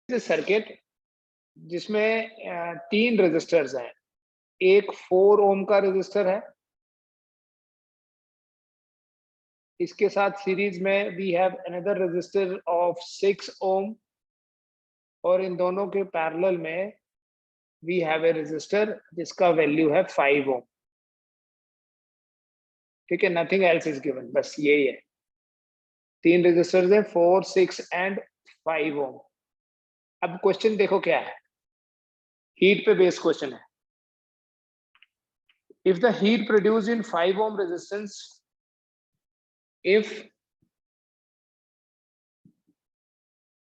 Circuit जिसमें 3 resistors हैं। एक 4 ओम का रेजिस्टर है, इसके साथ सीरीज में we have another resistor of 6 ohm, और इन दोनों के पैरेलल में वी हैव ए रेजिस्टर जिसका वैल्यू है 5 ओम। ठीक है, नथिंग एल्स इज गिवन, बस यही है। 3 रेजिस्टर्स हैं, 4, 6 एंड 5 ओम। अब क्वेश्चन देखो क्या है, हीट पे बेस्ड क्वेश्चन है। If the heat produced in 5 ohm resistance, if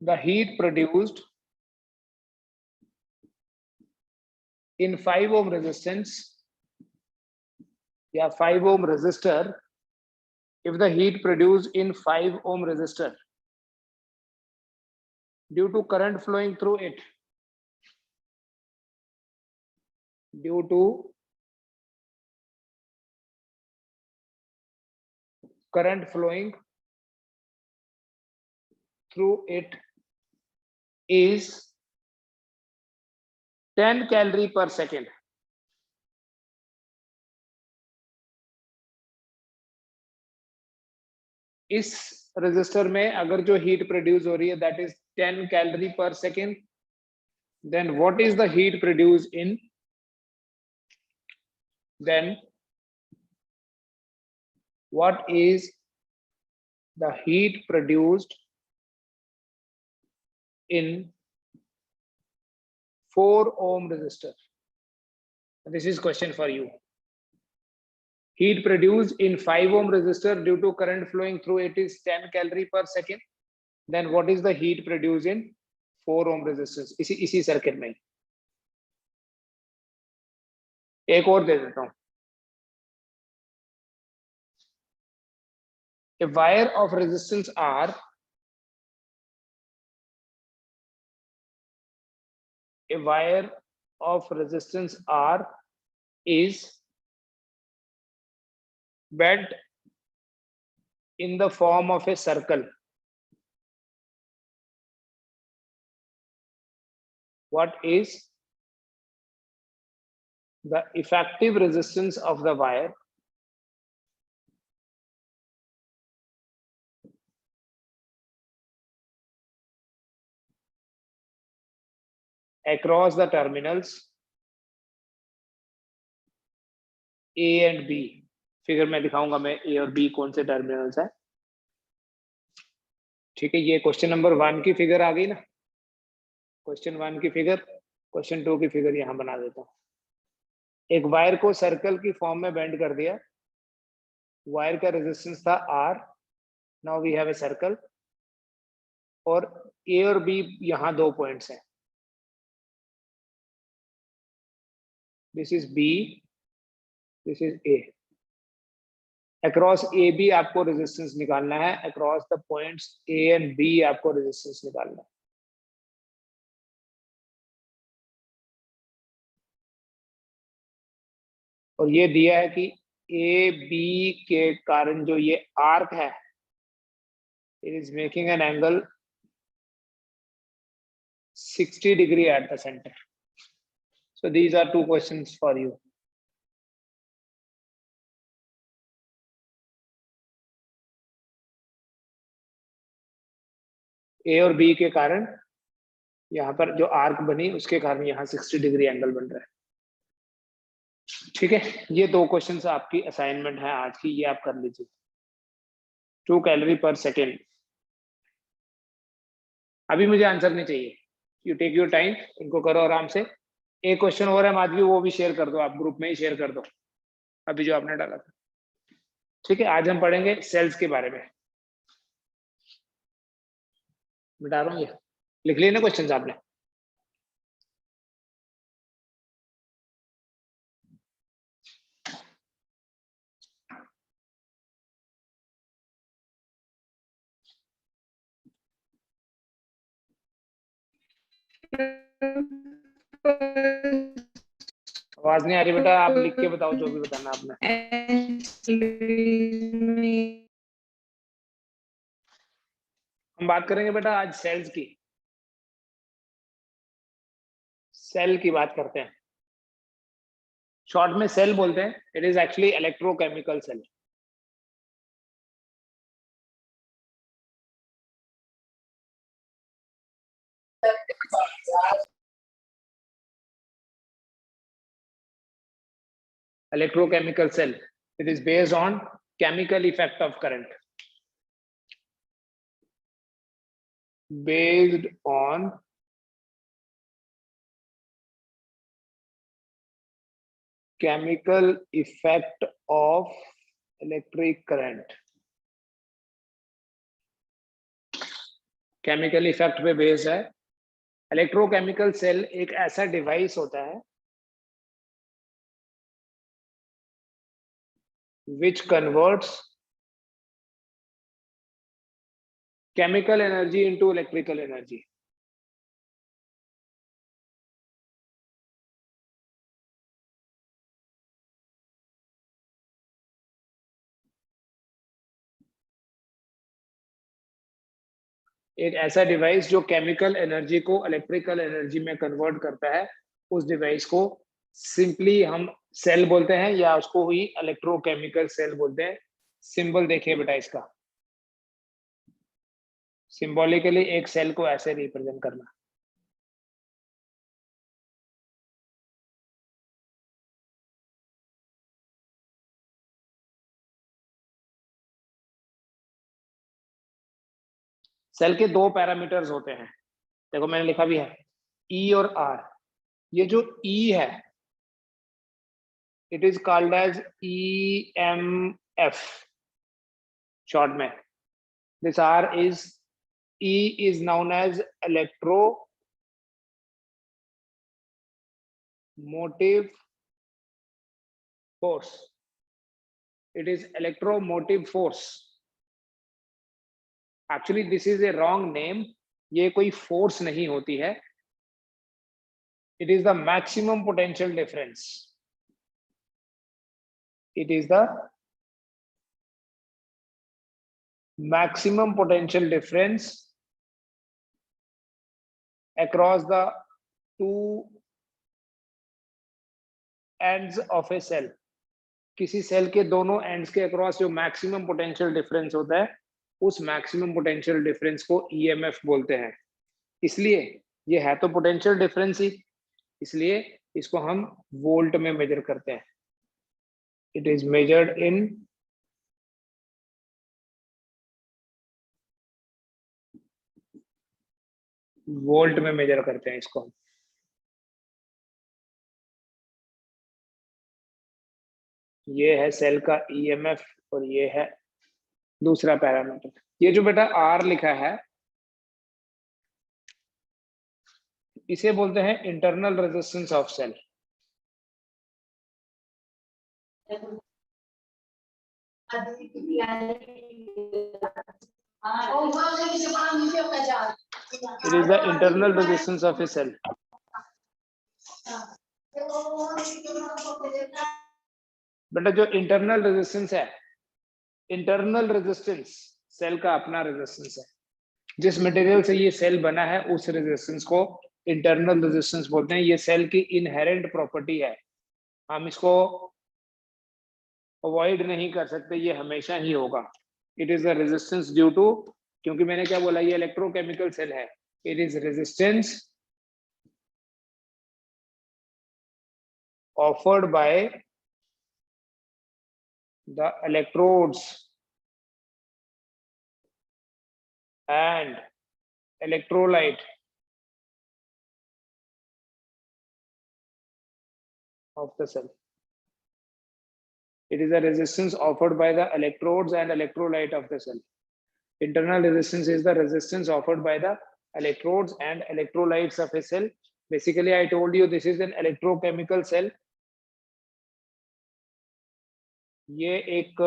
the heat produced in 5 ohm resistance या 5 ohm resistor, if the heat produced in 5 ohm resistor due to current flowing through it, due to current flowing through it is 10 calorie per second. इस resistor में अगर जो heat produce हो रही है that is 10 calorie पर second, then what is the heat produced in, then what is the heat produced in 4 ohm resistor? This is question for you. Heat produced in 5 ohm resistor due to current flowing through it is 10 calorie per second, then what is the heat produced in 4 ohm resistance? इसी circuit में। एक और दे देता हूं, a wire of resistance R, a wire of resistance R is bent in the form of a circle. What is the effective resistance of the wire across the terminals A and B? Figure में दिखाऊंगा मैं A और B कौन से terminals है। ठीक है, ये क्वेश्चन नंबर 1 की फिगर आ गई ना, क्वेश्चन 1 की फिगर, क्वेश्चन 2 की फिगर यहां बना देता हूं। एक वायर को सर्कल की फॉर्म में बेंड कर दिया, वायर का रेजिस्टेंस था R, now we have a circle, और A और B यहां 2 पॉइंट्स हैं, this is B, this is A। Across A B आपको रेजिस्टेंस निकालना है, across the points A and B आपको रेजिस्टेंस निकालना है। और ये दिया है कि ए बी के कारण जो ये आर्क है, it is making an angle 60 degree at the centre. So these are 2 questions for you. A और बी के कारण यहाँ पर जो आर्क बनी उसके कारण यहाँ 60 डिग्री एंगल बन रहा है। ठीक है, ये 2 क्वेश्चंस आपकी असाइनमेंट है आज की, ये आप कर लीजिए। 2 कैलोरी पर सेकेंड। अभी मुझे आंसर नहीं चाहिए, यू टेक योर टाइम, इनको करो आराम से। एक क्वेश्चन और है माधवी, वो भी शेयर कर दो, आप ग्रुप में ही शेयर कर दो अभी जो आपने डाला था। ठीक है, आज हम पढ़ेंगे सेल्स के बारे में। मिटा रहा हूँ, ये लिख लिए ना क्वेश्चन आपने? आवाज नहीं आ रही बेटा, आप लिख के बताओ जो भी बताना आपने। हम बात करेंगे बेटा आज सेल्स की। सेल की बात करते हैं, शॉर्ट में सेल बोलते हैं। It is actually electrochemical cell. Electrochemical cell, it is based on chemical effect of current, based on chemical effect of electric current, chemical effect पे बेस्ड है। इलेक्ट्रोकेमिकल सेल एक ऐसा डिवाइस होता है which converts chemical energy into electrical energy. एक ऐसा device जो chemical energy को इलेक्ट्रिकल एनर्जी में कन्वर्ट करता है, उस डिवाइस को सिंपली हम सेल बोलते हैं या उसको ही इलेक्ट्रोकेमिकल सेल बोलते हैं। सिंबल देखिए बेटा इसका, सिंबॉलिकली एक सेल को ऐसे रिप्रेजेंट करना। सेल के दो पैरामीटर्स होते हैं, देखो मैंने लिखा भी है ई और आर। ये जो ई है it is called as EMF short में। This are is E is known as electromotive force. It is electromotive force. Actually, this is a wrong name. ये कोई force नहीं होती है. It is the maximum potential difference. It is the maximum potential difference across the two ends of a cell. किसी cell के दोनों ends के across जो मैक्सिमम पोटेंशियल डिफरेंस होता है, उस मैक्सिमम पोटेंशियल डिफरेंस को EMF बोलते हैं। इसलिए ये है तो पोटेंशियल डिफरेंस ही, इसलिए इसको हम वोल्ट में मेजर करते हैं। It is measured in volt में मेजर करते हैं इसको। ये है सेल का EMF और ये है दूसरा पैरामीटर। ये जो बेटा R लिखा है इसे बोलते हैं internal resistance of cell. It is the internal resistance of a cell. बेटा जो इंटरनल रेजिस्टेंस है, इंटरनल रेजिस्टेंस सेल का अपना रेजिस्टेंस है। जिस मटेरियल से ये सेल बना है उस रेजिस्टेंस को इंटरनल रेजिस्टेंस बोलते हैं। ये सेल की इनहेरेंट प्रॉपर्टी है, हम इसको अवॉइड नहीं कर सकते, ये हमेशा ही होगा। It is the resistance due to, क्योंकि मैंने क्या बोला, ये इलेक्ट्रोकेमिकल सेल है। It is resistance offered by the electrodes and electrolyte of the cell. It is a resistance offered by the electrodes and electrolyte of the cell. Internal resistance is the resistance offered by the electrodes and electrolytes of a cell. Basically, I told you this is an electrochemical cell. ये एक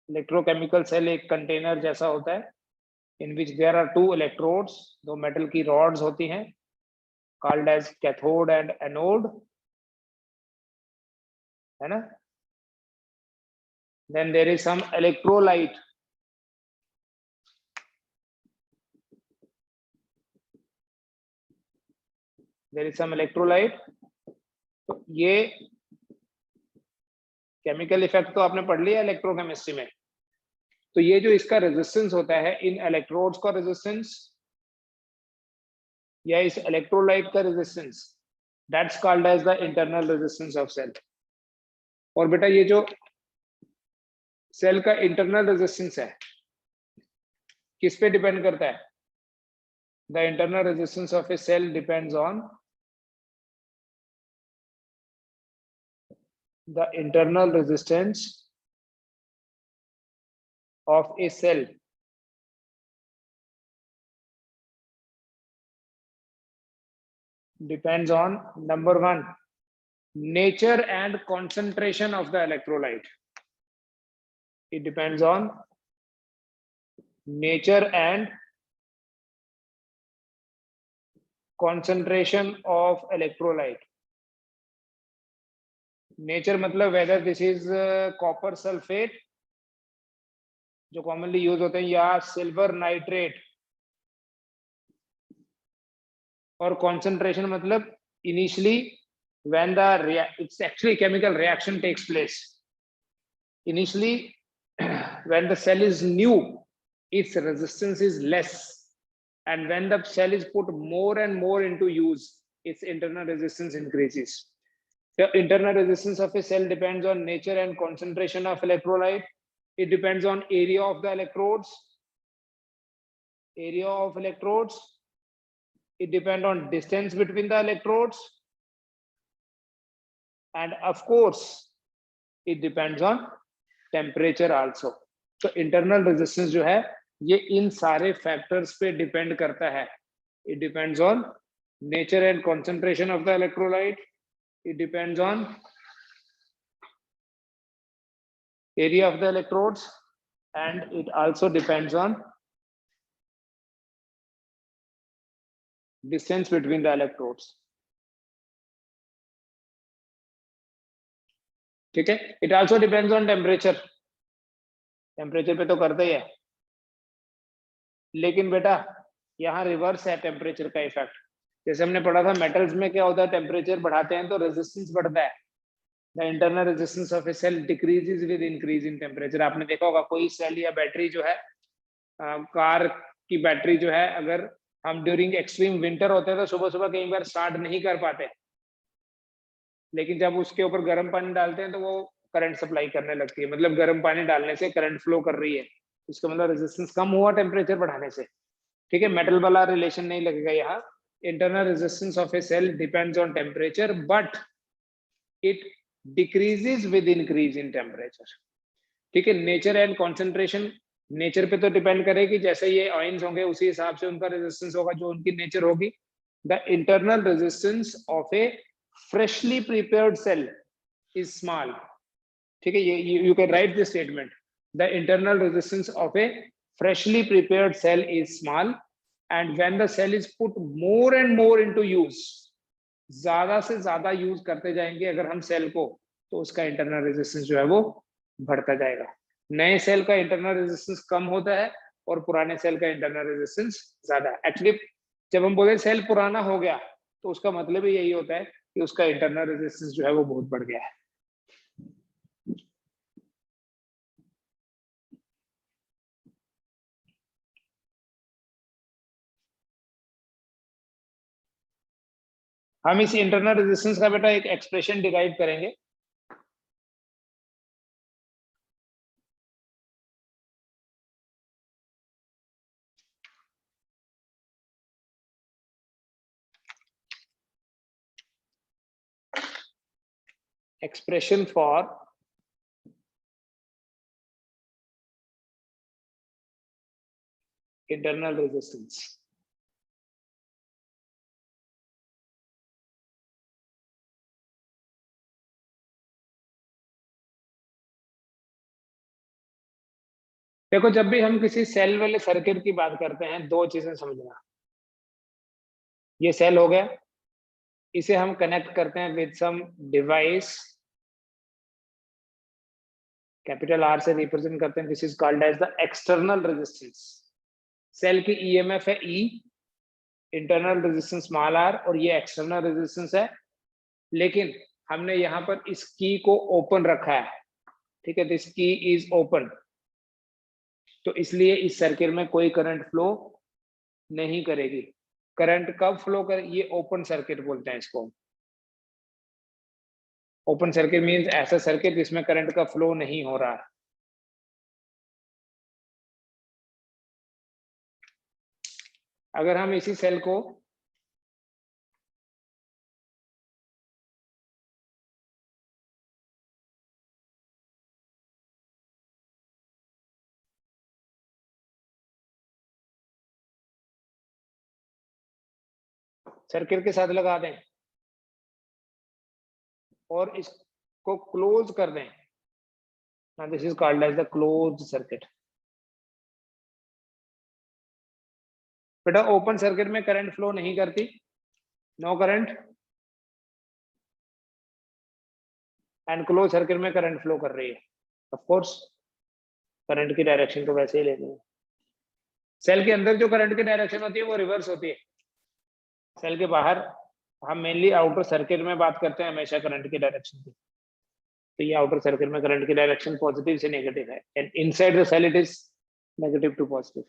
electrochemical cell एक container जैसा होता है, in which there are two electrodes, दो metal की rods होती हैं, called as cathode and anode, है ना। Then there is some electrolyte, there is some electrolyte. तो ये केमिकल इफेक्ट तो आपने पढ़ लिया इलेक्ट्रोकेमिस्ट्री में। तो ये जो इसका रेजिस्टेंस होता है इन इलेक्ट्रोड्स का रेजिस्टेंस या इस इलेक्ट्रोलाइट का resistance, that's called as the internal resistance of cell. और बेटा ये जो सेल का इंटरनल रेजिस्टेंस है किस पे डिपेंड करता है? The internal resistance of a cell depends on the internal resistance of a cell depends on number one, nature and concentration of the electrolyte. It depends on nature and concentration of electrolyte. Nature मतलब whether this is copper sulfate जो commonly use होते हैं या silver nitrate, और concentration मतलब initially when the it's actually chemical reaction takes place. Initially when the cell is new, its resistance is less, and when the cell is put more and more into use, its internal resistance increases. The internal resistance of a cell depends on nature and concentration of electrolyte. It depends on area of the electrodes. Area of electrodes. It depends on distance between the electrodes. And of course, it depends on temperature also. So internal resistance जो है ये इन सारे factors पे depend करता है. It depends on nature and concentration of the electrolyte. It depends on area of the electrodes, and it also depends on distance between the electrodes. ठीक है? It also depends on temperature. Temperature पे तो करते ही है, लेकिन बेटा यहाँ reverse है टेम्परेचर का इफेक्ट। जैसे हमने पढ़ा था मेटल्स में क्या होता है, टेम्परेचर बढ़ाते हैं तो रेजिस्टेंस बढ़ता है। The internal resistance of a cell decreases with increase in temperature. आपने देखा होगा कोई सेल या बैटरी जो है, कार की बैटरी जो है, अगर हम ड्यूरिंग एक्सट्रीम विंटर होते हैं तो सुबह सुबह कई बार स्टार्ट नहीं कर पाते, लेकिन जब उसके ऊपर गर्म पानी डालते हैं तो वो करंट सप्लाई करने लगती है। मतलब गर्म पानी डालने से करंट फ्लो कर रही है, इसका मतलब रेजिस्टेंस कम हुआ टेम्परेचर बढ़ाने से। ठीक है, मेटल वाला रिलेशन नहीं लगेगा यहाँ। Internal resistance of a cell depends on temperature but it decreases with increase in temperature. ठीक है, नेचर एंड कॉन्सेंट्रेशन, नेचर पे तो डिपेंड करेगी, जैसे ये आयंस होंगे उसी हिसाब से उनका रेजिस्टेंस होगा, जो उनकी नेचर होगी। The internal resistance of a freshly prepared cell is small. ठीक है, ये you can write this statement. The internal resistance of a freshly prepared cell is small, and when the cell is put more and more into use, ज्यादा से ज्यादा use करते जाएंगे अगर हम सेल को, तो उसका इंटरनल रेजिस्टेंस जो है वो बढ़ता जाएगा। नए सेल का इंटरनल रेजिस्टेंस कम होता है और पुराने सेल का इंटरनल रेजिस्टेंस ज्यादा। एक्चुअली जब हम बोले सेल पुराना हो गया तो उसका मतलब ही यही होता है कि उसका इंटरनल रेजिस्टेंस जो है वो बहुत बढ़ गया है। हम इस इंटरनल रेजिस्टेंस का बेटा एक एक्सप्रेशन डिराइव करेंगे। Expression for internal resistance. देखो, जब भी हम किसी सेल वाले सर्किट की बात करते हैं, दो चीजें समझना। ये सेल हो गया, इसे हम कनेक्ट करते हैं with some device, capital R से रिप्रेजेंट करते हैं। This is called as the external resistance. Cell की ईएमएफ है E, internal resistance small R और ये एक्सटर्नल रेजिस्टेंस है, लेकिन हमने यहाँ पर इस की को ओपन रखा है, ठीक है, दिस की इज ओपन, तो इसलिए इस सर्किट में कोई करंट फ्लो नहीं करेगी। करंट कब फ्लो कर, ये ओपन सर्किट बोलते हैं इसको। ओपन सर्किट मींस ऐसा सर्किट जिसमें करंट का फ्लो नहीं हो रहा है। अगर हम इसी सेल को सर्किट के साथ लगा दें और इसको क्लोज कर दें, now this is called as the closed circuit। बेटा ओपन सर्किट में करंट फ्लो नहीं करती, no current, and close circuit में करंट फ्लो कर रही है। ऑफ कोर्स करंट की डायरेक्शन तो वैसे ही लेते हैं। सेल के अंदर जो करंट की डायरेक्शन होती है वो रिवर्स होती है, सेल के बाहर हम मेनली आउटर सर्किट में बात करते हैं हमेशा करंट की डायरेक्शन की। तो ये आउटर सर्किट में करंट की डायरेक्शन पॉजिटिव से नेगेटिव है, and inside the cell it is negative to positive.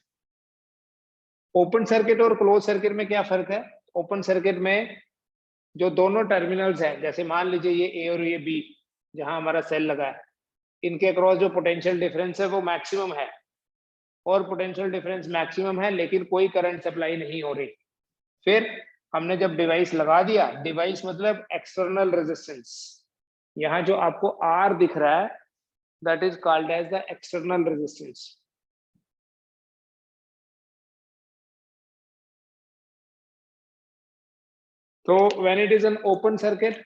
Open circuit और क्लोज सर्किट में क्या फर्क है? ओपन सर्किट में जो दोनों टर्मिनल्स हैं, जैसे मान लीजिए ये ए और ये बी जहां हमारा सेल लगा है, इनके अक्रॉस जो पोटेंशियल डिफरेंस है वो मैक्सिमम है, और पोटेंशियल डिफरेंस मैक्सिमम है लेकिन कोई करंट सप्लाई नहीं हो रही। फिर हमने जब डिवाइस लगा दिया, डिवाइस मतलब एक्सटर्नल रेजिस्टेंस, यहाँ जो आपको आर दिख रहा है that is called as the external resistance. तो when it is an open circuit,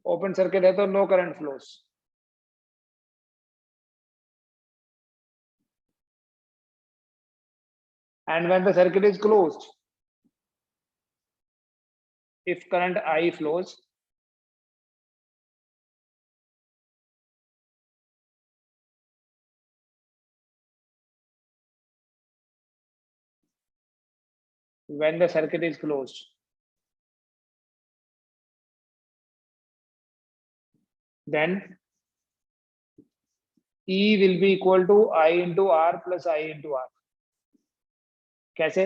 open circuit है तो no current flows, and when the circuit is closed, if current I flows, when the circuit is closed, then E will be equal to I into R plus I into R। कैसे?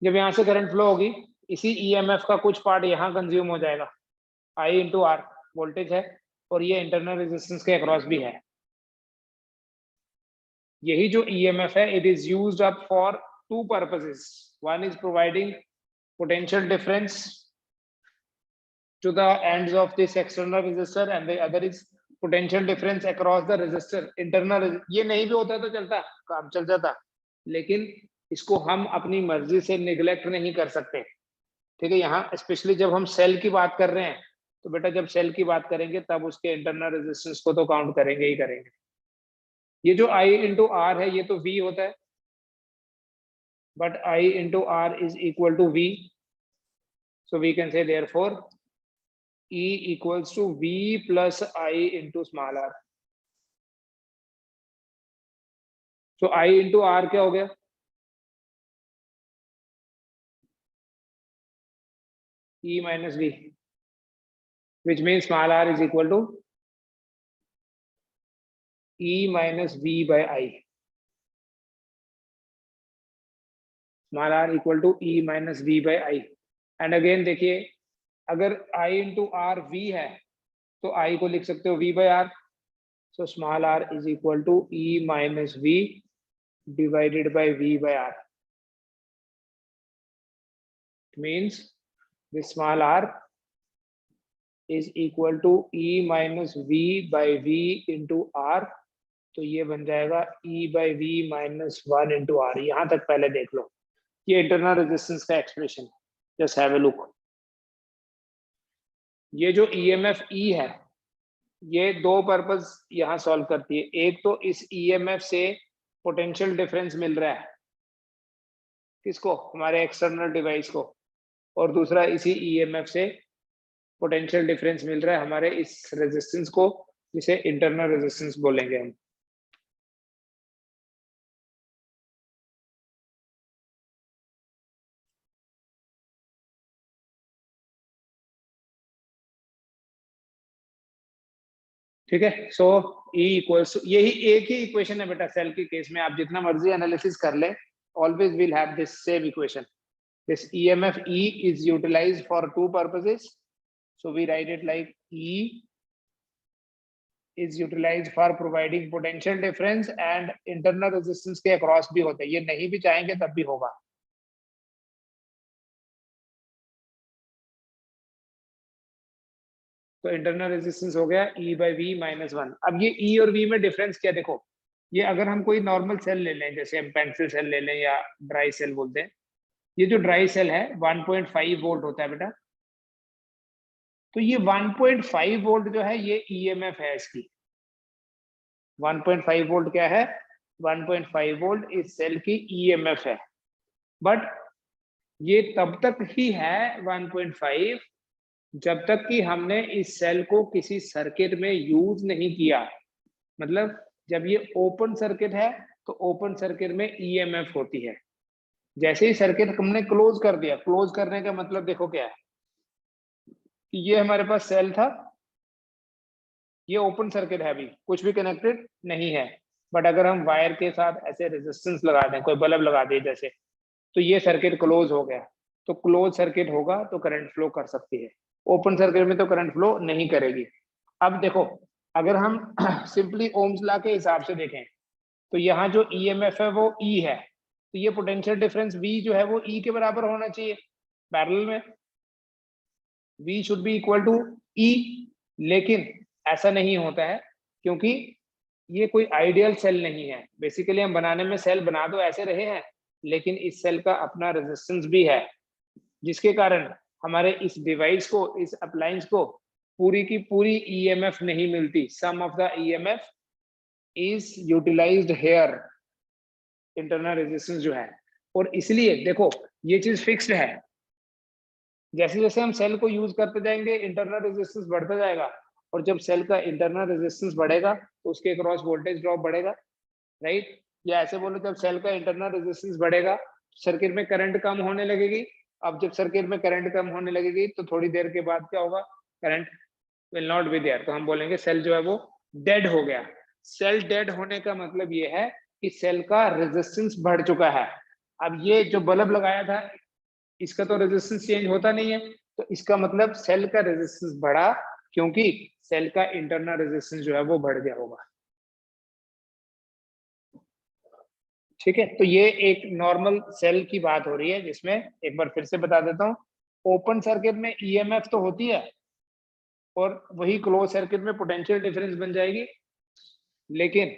जब यहां से current flow होगी, इसी EMF का कुछ part यहां consume हो जाएगा, I into R वोल्टेज है, और ये इंटरनल रेजिस्टेंस के अक्रॉस भी है। यही जो EMF है, it is used up for two purposes. One is providing potential difference to the ends of this external resistor, and the other is potential difference across the resistor internal। ये नहीं भी होता तो चलता, काम चल जाता, लेकिन इसको हम अपनी मर्जी से निगलेक्ट नहीं कर सकते, ठीक है। यहाँ स्पेशली जब हम सेल की बात कर रहे हैं, तो बेटा जब सेल की बात करेंगे तब उसके इंटरनल रेजिस्टेंस को तो काउंट करेंगे ही करेंगे। ये जो I into R है ये तो V होता है, but I into R is equal to V, so we can say therefore E equals to V plus I into small r। So I into R क्या हो गया? E minus V, which means small r is equal to E minus V by I। Small r equal to E minus V by I। And again देखिए, अगर I into R V है, तो I को लिख सकते हो V by R। So small r is equal to E minus V divided by V by R। It means this small r is equal to E minus V by V into R। तो ये बन जाएगा E by V minus 1 into R। यहां तक पहले देख लो, ये internal resistance का expression, just have a look. ये जो EMF E है, ये दो पर्पस यहां सॉल्व करती है। एक तो इस EMF से पोटेंशियल डिफरेंस मिल रहा है, किसको? हमारे एक्सटर्नल डिवाइस को, और दूसरा इसी EMF से पोटेंशियल डिफरेंस मिल रहा है हमारे इस रेजिस्टेंस को, जिसे इंटरनल रेजिस्टेंस बोलेंगे हम। ठीक है। सो E इक्वल्स, यही एक ही इक्वेशन है बेटा सेल के केस में, आप जितना मर्जी एनालिसिस कर ले, always will have this same equation. This EMF E is utilized for two purposes. So we write it like E is utilized for providing potential difference and internal resistance के across भी होते हैं, ये नहीं भी चाहेंगे तब भी होगा. तो इंटरनल रेजिस्टेंस हो गया E by V minus 1. अब ये E और V में डिफरेंस क्या, देखो ये अगर हम कोई नॉर्मल सेल ले लें, जैसे हम पेंसिल सेल ले लें या ड्राई सेल बोलते हैं, ये जो ड्राई सेल है 1.5 वोल्ट होता है बेटा. तो ये 1.5 वोल्ट जो है ये ईएमएफ है इसकी. 1.5 वोल्ट क्या है, 1.5 वोल्ट इस सेल की ईएमएफ है. बट ये तब तक ही है 1.5 जब तक कि हमने इस सेल को किसी सर्किट में यूज नहीं किया. मतलब जब ये ओपन सर्किट है तो ओपन सर्किट में ईएमएफ होती है. जैसे ही सर्किट हमने क्लोज कर दिया, क्लोज करने का मतलब देखो क्या है, ये हमारे पास सेल था, ये ओपन सर्किट है, अभी कुछ भी कनेक्टेड नहीं है. बट अगर हम वायर के साथ ऐसे रेजिस्टेंस लगा दें, कोई बल्ब लगा दिए जैसे, तो ये सर्किट क्लोज हो गया. तो क्लोज सर्किट होगा तो करंट फ्लो कर सकती है, ओपन सर्किट में तो करंट फ्लो नहीं करेगी. अब देखो अगर हम सिंपली ओम्स लॉ के हिसाब से देखें तो यहाँ जो ईएमएफ है वो E है, तो ये पोटेंशियल डिफरेंस V जो है वो E के बराबर होना चाहिए पैरेलल में. V should be equal to E. लेकिन ऐसा नहीं होता है क्योंकि ये कोई आइडियल सेल नहीं है. बेसिकली हम बनाने में सेल बना तो ऐसे रहे हैं, लेकिन इस सेल का अपना रेजिस्टेंस भी है, जिसके कारण हमारे इस डिवाइस को, इस अप्लायंस को पूरी की पूरी ईएमएफ नहीं मिलती. Some of the EMF is utilized here, internal resistance जो है. और इसलिए देखो ये चीज फिक्स्ड है, जैसे जैसे हम सेल को यूज करते जाएंगे इंटरनल रेजिस्टेंस बढ़ता जाएगा, और जब सेल का इंटरनल रेजिस्टेंस बढ़ेगा तो उसके अक्रॉस वोल्टेज ड्रॉप बढ़ेगा, राइट. या ऐसे बोलो जब सेल का इंटरनल रेजिस्टेंस बढ़ेगा सर्किट में करंट कम होने लगेगी. अब जब सर्किट में करंट कम होने लगेगी तो थोड़ी देर के बाद क्या होगा, current will not be there, तो हम बोलेंगे सेल जो है वो डेड हो गया. सेल डेड होने का मतलब ये है कि सेल का रेजिस्टेंस बढ़ चुका है. अब ये जो बल्ब लगाया था इसका तो रेजिस्टेंस चेंज होता नहीं है, तो इसका मतलब सेल का रेजिस्टेंस बढ़ा क्योंकि सेल का इंटरनल रेजिस्टेंस जो है वो बढ़ गया होगा. ठीक है, तो ये एक नॉर्मल सेल की बात हो रही है, जिसमें एक बार फिर से बता देता हूँ, ओपन सर्किट में ईएमएफ तो होती है और वही क्लोज सर्किट में पोटेंशियल डिफरेंस बन जाएगी, लेकिन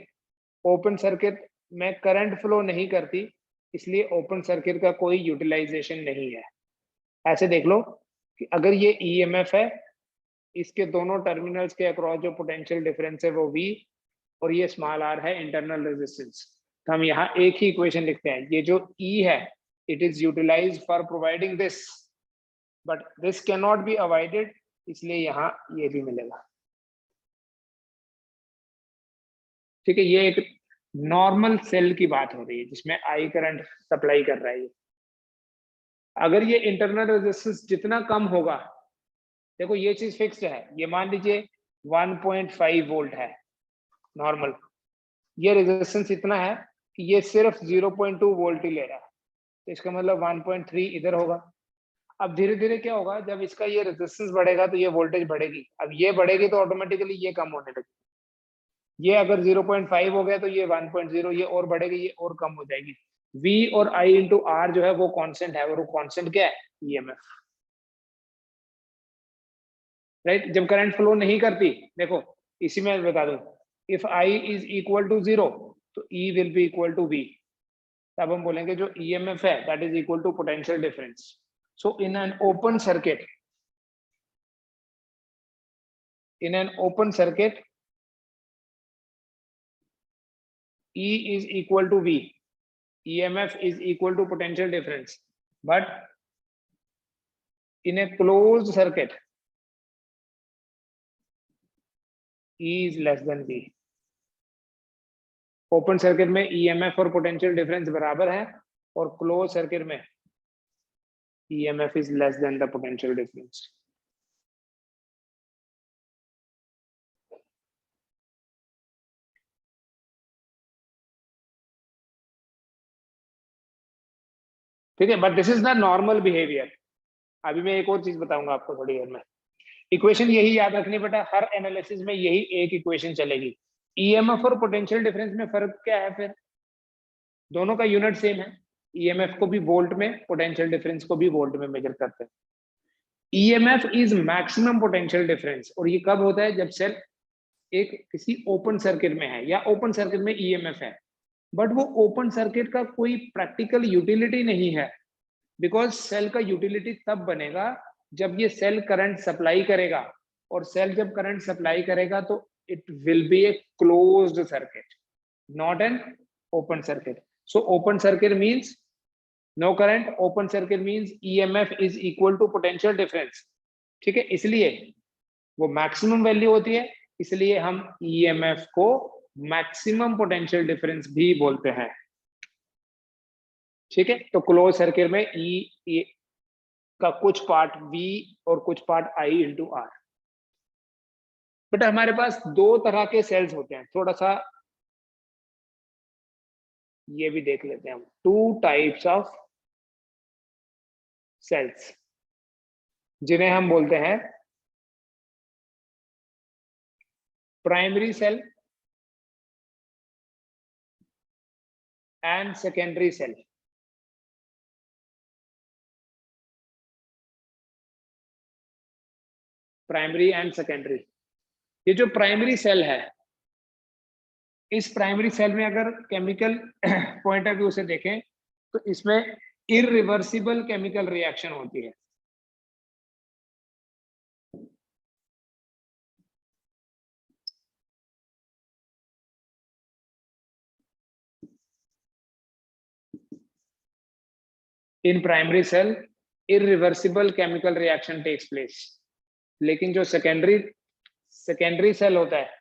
ओपन सर्किट में करंट फ्लो नहीं करती, इसलिए ओपन सर्किट का कोई यूटिलाइजेशन नहीं है. ऐसे देख लो कि अगर ये ईएमएफ है, इसके दोनों टर्मिनल्स के अक्रॉस जो पोटेंशियल डिफरेंस है वो V, और ये स्मॉल r है इंटरनल रेजिस्टेंस. तो हम यहाँ एक ही इक्वेशन लिखते हैं, ये जो E है it is utilized for providing this, but this can not be avoided, इसलिए यहाँ ये भी मिलेगा. ठीक है, ये एक नॉर्मल सेल की बात हो रही है जिसमें I करंट सप्लाई कर रहा है. अगर ये इंटरनल रेजिस्टेंस जितना कम होगा, देखो ये चीज फिक्स्ड है, ये मान लीजिए 1.5 वोल्ट है नॉर्मल, ये रेजिस्टेंस इतना है कि ये सिर्फ 0.2 वोल्ट ही ले रहा है, तो इसका मतलब 1.3 इधर होगा. अब धीरे धीरे क्या होगा, जब इसका ये रेजिस्टेंस बढ़ेगा तो ये वोल्टेज बढ़ेगी. अब ये बढ़ेगी तो ऑटोमेटिकली ये कम होने लगेगी. ये अगर 0.5 हो गया तो ये 1.0, ये और बढ़ेगी, ये और कम हो जाएगी. V और I इंटू R जो है वो कांस्टेंट है, और वो कांस्टेंट क्या है, ईएमएफ, राइट. जब करंट फ्लो नहीं करती, देखो इसी में बता दूं, if I is equal to 0 तो E will be equal to V. तब हम बोलेंगे जो ईएमएफ है that is equal to potential difference. So in an open circuit, in an open circuit E is equal to V, EMF is equal to potential difference, but in a closed circuit E is less than V. Open circuit में EMF और potential difference बराबर है, और close circuit में EMF is less than the potential difference. ठीक है, but this is the normal behaviour. अभी मैं एक और चीज बताऊंगा आपको थोड़ी देर में। इक्वेशन यही याद रखनी बेटा, हर एनालिसिस में यही एक इक्वेशन चलेगी। ईएमएफ और पोटेंशियल डिफरेंस में फर्क क्या है फिर? दोनों का यूनिट सेम है। ईएमएफ को भी वोल्ट में, पोटेंशियल डिफरेंस को भी वोल्ट में मेजर करते हैं। EMF is maximum potential difference, और ये कब होता है? जब सेल एक किसी ओपन सर्किट में है, या ओपन सर्किट में ईएमएफ है, बट वो ओपन सर्किट का कोई प्रैक्टिकल यूटिलिटी नहीं है, बिकॉज सेल का यूटिलिटी तब बनेगा जब ये सेल करंट सप्लाई करेगा, और सेल जब करंट सप्लाई करेगा तो it will be a closed circuit, not an open circuit. So open circuit means no current, open circuit means EMF is equal to potential difference. ठीक है, इसलिए वो maximum value होती है, इसलिए हम ईएमएफ को मैक्सिमम पोटेंशियल डिफरेंस भी बोलते हैं। ठीक है, तो क्लोज सर्किट में ई का कुछ पार्ट V और कुछ part I into R। But हमारे पास दो तरह के सेल्स होते हैं, थोड़ा सा ये भी देख लेते हैं हम। टू टाइप्स ऑफ सेल्स, जिन्हें हम बोलते हैं primary cell and secondary cell. Primary and secondary. ये जो प्राइमरी सेल है, इस प्राइमरी सेल में अगर केमिकल पॉइंट ऑफ व्यू से देखें तो इसमें इररिवर्सिबल केमिकल रिएक्शन होती है। In primary cell irreversible chemical reaction takes place. लेकिन जो सेकेंडरी सेल होता है,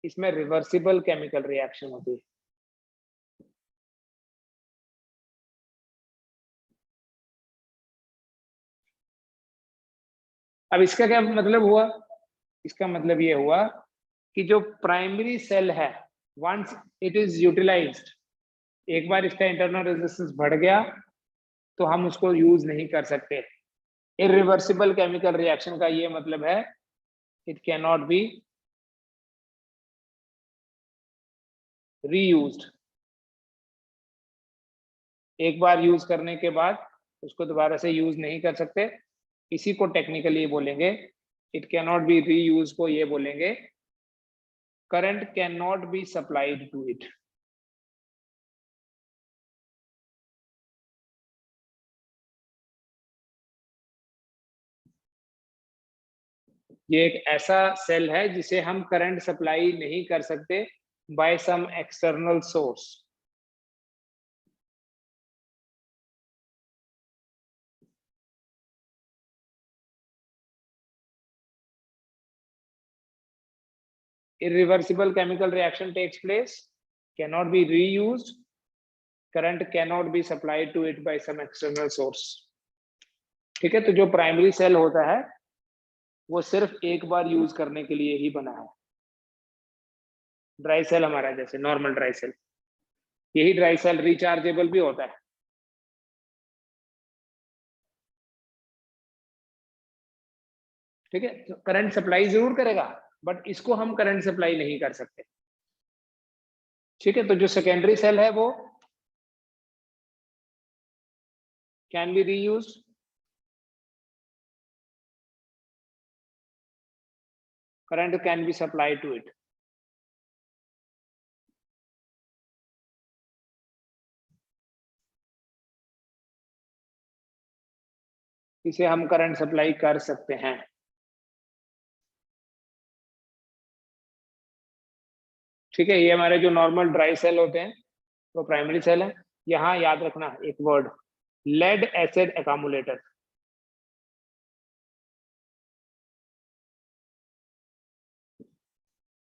इसमें रिवर्सिबल केमिकल रिएक्शन होती है। अब इसका क्या मतलब हुआ? इसका मतलब ये हुआ कि जो प्राइमरी सेल है, वंस इट इज यूटिलाइज्ड, एक बार इसका इंटरनल रेजिस्टेंस बढ़ गया तो हम उसको यूज नहीं कर सकते। इररिवर्सिबल केमिकल रिएक्शन का ये मतलब है, it can not B reused. एक बार यूज करने के बाद उसको दोबारा से यूज नहीं कर सकते। इसी को टेक्निकली बोलेंगे, it can not be reuse को ये बोलेंगे current can not be supplied to it. ये एक ऐसा सेल है जिसे हम करंट सप्लाई नहीं कर सकते by some external source. Irreversible chemical reaction takes place, cannot be reused, current cannot be supplied to it by some external source। ठीक है, तो जो प्राइमरी सेल होता है वो सिर्फ एक बार यूज करने के लिए ही बना है। ड्राई सेल हमारा जैसे नॉर्मल ड्राई सेल, यही ड्राई सेल रिचार्जेबल भी होता है। ठीक है, तो करंट सप्लाई जरूर करेगा, बट इसको हम करंट सप्लाई नहीं कर सकते। ठीक है, तो जो सेकेंडरी सेल है वो can be reused, current can be supplied to it। इसे हम करंट सप्लाई कर सकते हैं। ठीक है, ये हमारे जो नॉर्मल ड्राई सेल होते हैं वो प्राइमरी सेल है। यहां याद रखना एक word, lead acid accumulator.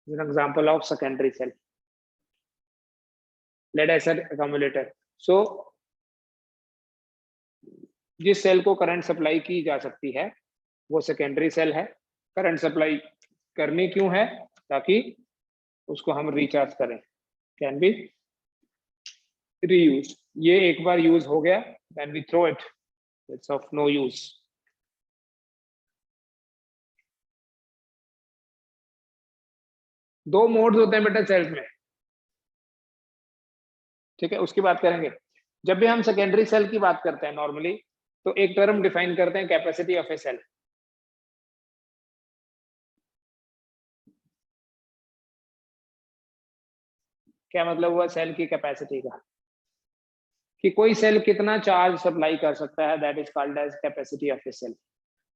an example of secondary cell, lead acid accumulator। so जिस सेल को करंट सप्लाई की जा सकती है वो सेकेंडरी सेल है। करंट सप्लाई करनी क्यों है? ताकि उसको हम रिचार्ज करें, कैन बी रीयूज। ये एक बार यूज हो गया then we throw it. It's of no use. दो मोड्स होते हैं बेटा सेल्स में, ठीक है, उसकी बात करेंगे। जब भी हम सेकेंडरी सेल की बात करते हैं नॉर्मली, तो एक टर्म डिफाइन करते हैं कैपेसिटी ऑफ ए सेल। क्या मतलब हुआ सेल की कैपेसिटी का, कि कोई सेल कितना चार्ज सप्लाई कर सकता है, that is called as capacity of a cell.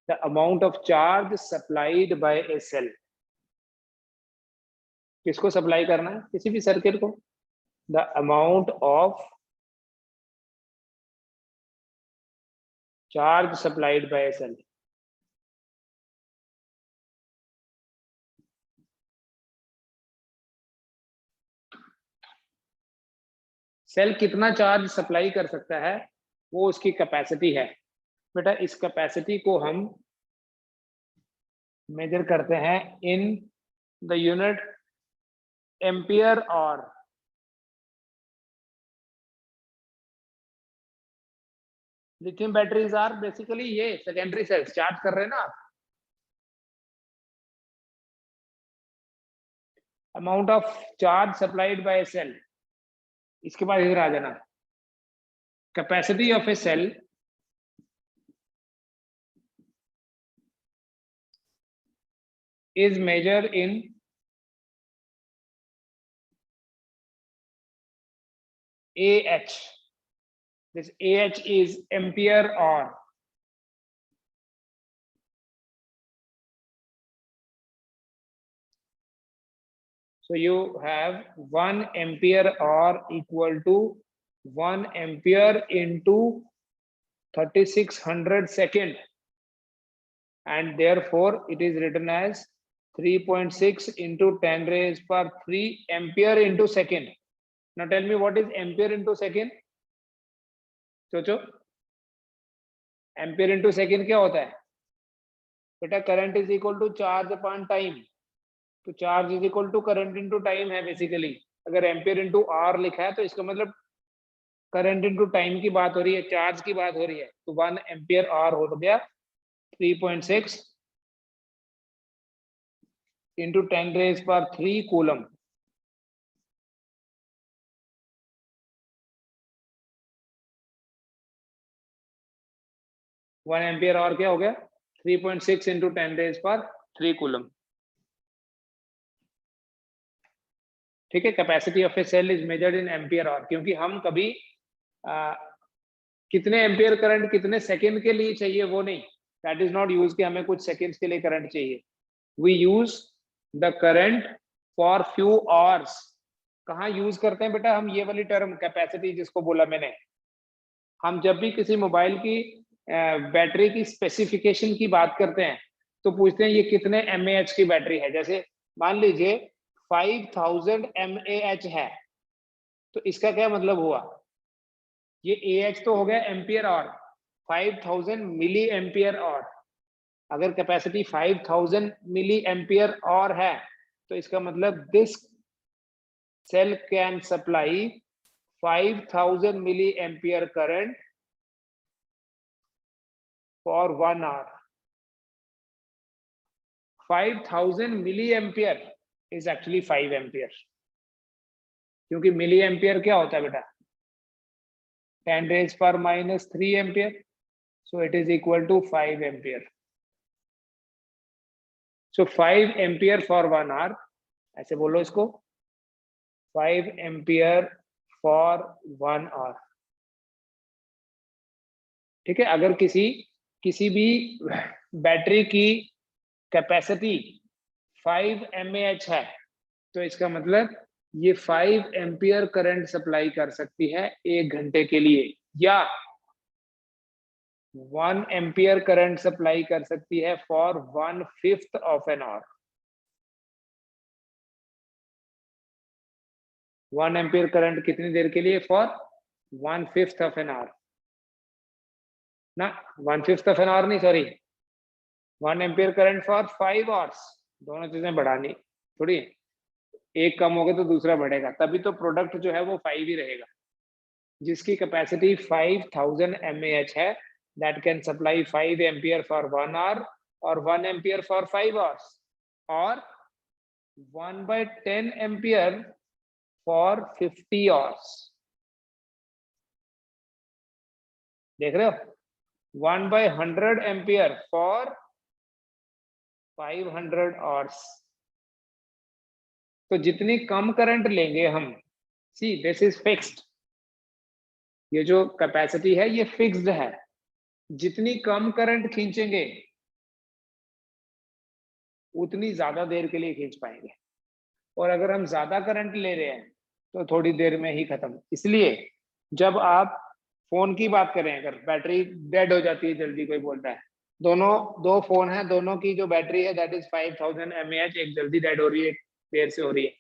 The amount of charge supplied by a cell. किसको सप्लाई करना है, किसी भी सर्किट को। The amount of charge supplied by a cell. Cell कितना चार्ज सप्लाई कर सकता है वो उसकी कैपेसिटी है। बेटा इस कैपेसिटी को हम मेजर करते हैं in the unit ampere hour lithium batteries are basically ये सेकेंडरी सेल्स चार्ज कर रहे हैं ना आप। Amount of charge supplied by cell, इसके बाद इधर आ जाना। Capacity of a cell is measured in AH. This AH is ampere hour. So you have 1 ampere hour equal to 1 ampere into 3600 second, and therefore it is written as 3.6 into 10 raised power 3 ampere into second. Now tell me what is ampere into second? सोचो ampere into second क्या होता है बेटा? Current is equal to charge upon time. तो charge is equal to current into time है basically. अगर ampere into R लिखा है तो इसका मतलब करंट इंटू टाइम की बात हो रही है, चार्ज की बात हो रही है। तो 1 एम्पियर आर हो गया 3.6 इंटू 10 रेज पर 3 कूलम। वन एम्पियर और क्या हो गया 3.6 इंटू 10 रेज पर 3 कूलम। ठीक है, capacity of a cell is measured in ampere hour, क्योंकि हम कभी कितने एम्पियर करंट कितने सेकंड के लिए चाहिए वो नहीं, दैट इज नॉट यूज कि हमें कुछ सेकंड्स के लिए करंट चाहिए। We use the current for few hours. कहाँ यूज करते हैं बेटा हम ये वाली टर्म कैपेसिटी जिसको बोला मैंने? हम जब भी किसी मोबाइल की बैटरी की स्पेसिफिकेशन की बात करते हैं तो पूछते हैं ये कितने mAh की बैटरी है। जैसे मान लीजिए 5000 mAh है, तो इसका क्या मतलब हुआ? ये AH तो हो गया एम्पियर और 5000 मिली एम्पियर और। अगर कैपेसिटी 5000 मिली एम्पियर और है तो इसका मतलब this cell can supply 5000 milli ampere current for 1 hour. 5000 milli ampere is actually 5 ampere, क्योंकि मिली एम्पियर क्या होता है बेटा? 10 raised per minus 3 ampere, so it is equal to 5 ampere. So 5 ampere for 1 hour, ऐसे बोलो इसको, 5 ampere for 1 hour। ठीक है, अगर किसी भी बैटरी की कैपेसिटी 5 mAh है तो इसका मतलब ये 5 एम्पियर करंट सप्लाई कर सकती है 1 घंटे के लिए, या 1 एम्पियर करंट सप्लाई कर सकती है for 1/5 of an hour. 1 ampere current कितनी देर के लिए? फॉर 1/5 ऑफ एन आवर ना, 1/5 ऑफ एन आवर नहीं, sorry, 1 ampere current for 5 hours. दोनों चीजें बढ़ानी थोड़ी, एक कम होगा तो दूसरा बढ़ेगा, तभी तो प्रोडक्ट जो है वो 5 ही रहेगा। जिसकी कैपेसिटी 5000 mAh है, that can supply 5 ampere for 1 hour और 1 ampere for 5 hours और 1/10 ampere for 50 hours। देख रहे हो, 1/100 ampere for 500 hours। तो जितनी कम करंट लेंगे हम, सी दिस इज फिक्स्ड, ये जो कैपेसिटी है ये फिक्स्ड है, जितनी कम करंट खींचेंगे उतनी ज्यादा देर के लिए खींच पाएंगे, और अगर हम ज्यादा करंट ले रहे हैं तो थोड़ी देर में ही खत्म। इसलिए जब आप फोन की बात करें, अगर बैटरी डेड हो जाती है जल्दी, कोई बोलता है दोनों दो फोन है, दोनों की जो बैटरी है दैट इज 5000 mAh, एक जल्दी डेड हो रही है, एक देर से हो रही है,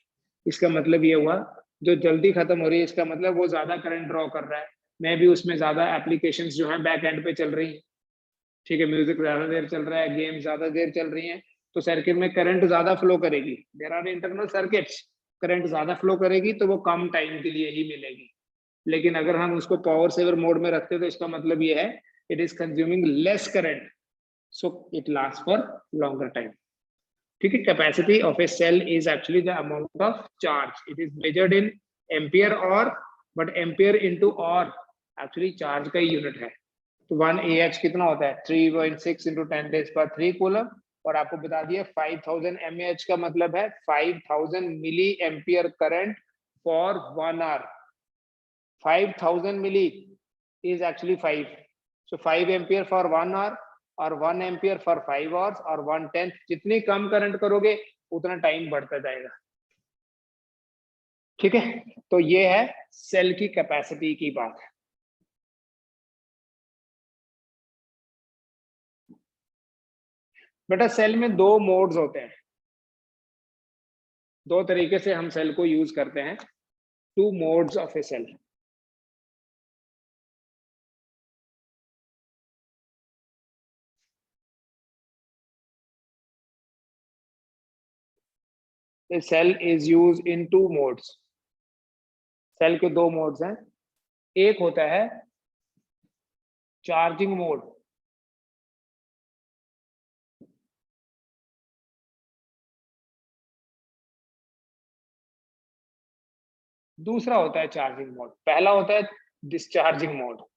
इसका मतलब ये हुआ जो जल्दी खत्म हो रही है इसका मतलब वो ज्यादा करंट ड्रॉ कर रहा है, मैं भी उसमें ज्यादा एप्लीकेशंस जो है बैक एंड पे चल रही है, ठीक है, म्यूजिक ज्यादा देर चल रहा है, गेम ज्यादा देर चल रही है, तो सर्किट में करंट ज्यादा फ्लो करेगी, there are internal circuits, current ज्यादा फ्लो करेगी तो वो कम टाइम के लिए ही मिलेगी। लेकिन अगर हम उसको पावर सेवर मोड में रखते तो इसका मतलब ये है it is consuming less current, so it last for longer time. ठीक है, capacity of a cell is actually the amount of charge, it is measured in ampere hour, but ampere into hour actually charge का unit है। तो 1 Ah कितना होता है 3.6 into 10 raised by 3 coulomb, और आपको बता दिया 5000 mAh का मतलब है 5000 milli ampere current for 1 hour। 5000 milli is actually 5, so 5 ampere for 1 hour और 1 ampere for 5 hours और 1/10, जितनी कम करंट करोगे उतना टाइम बढ़ता जाएगा। ठीक है, तो ये है सेल की कैपेसिटी की बात। बेटा सेल में दो मोड्स होते हैं, दो तरीके से हम सेल को यूज करते हैं, two modes of a cell. A cell is used in two modes, सेल के दो मोड्स हैं, एक होता है चार्जिंग मोड, दूसरा होता है चार्जिंग मोड, पहला होता है discharging mode.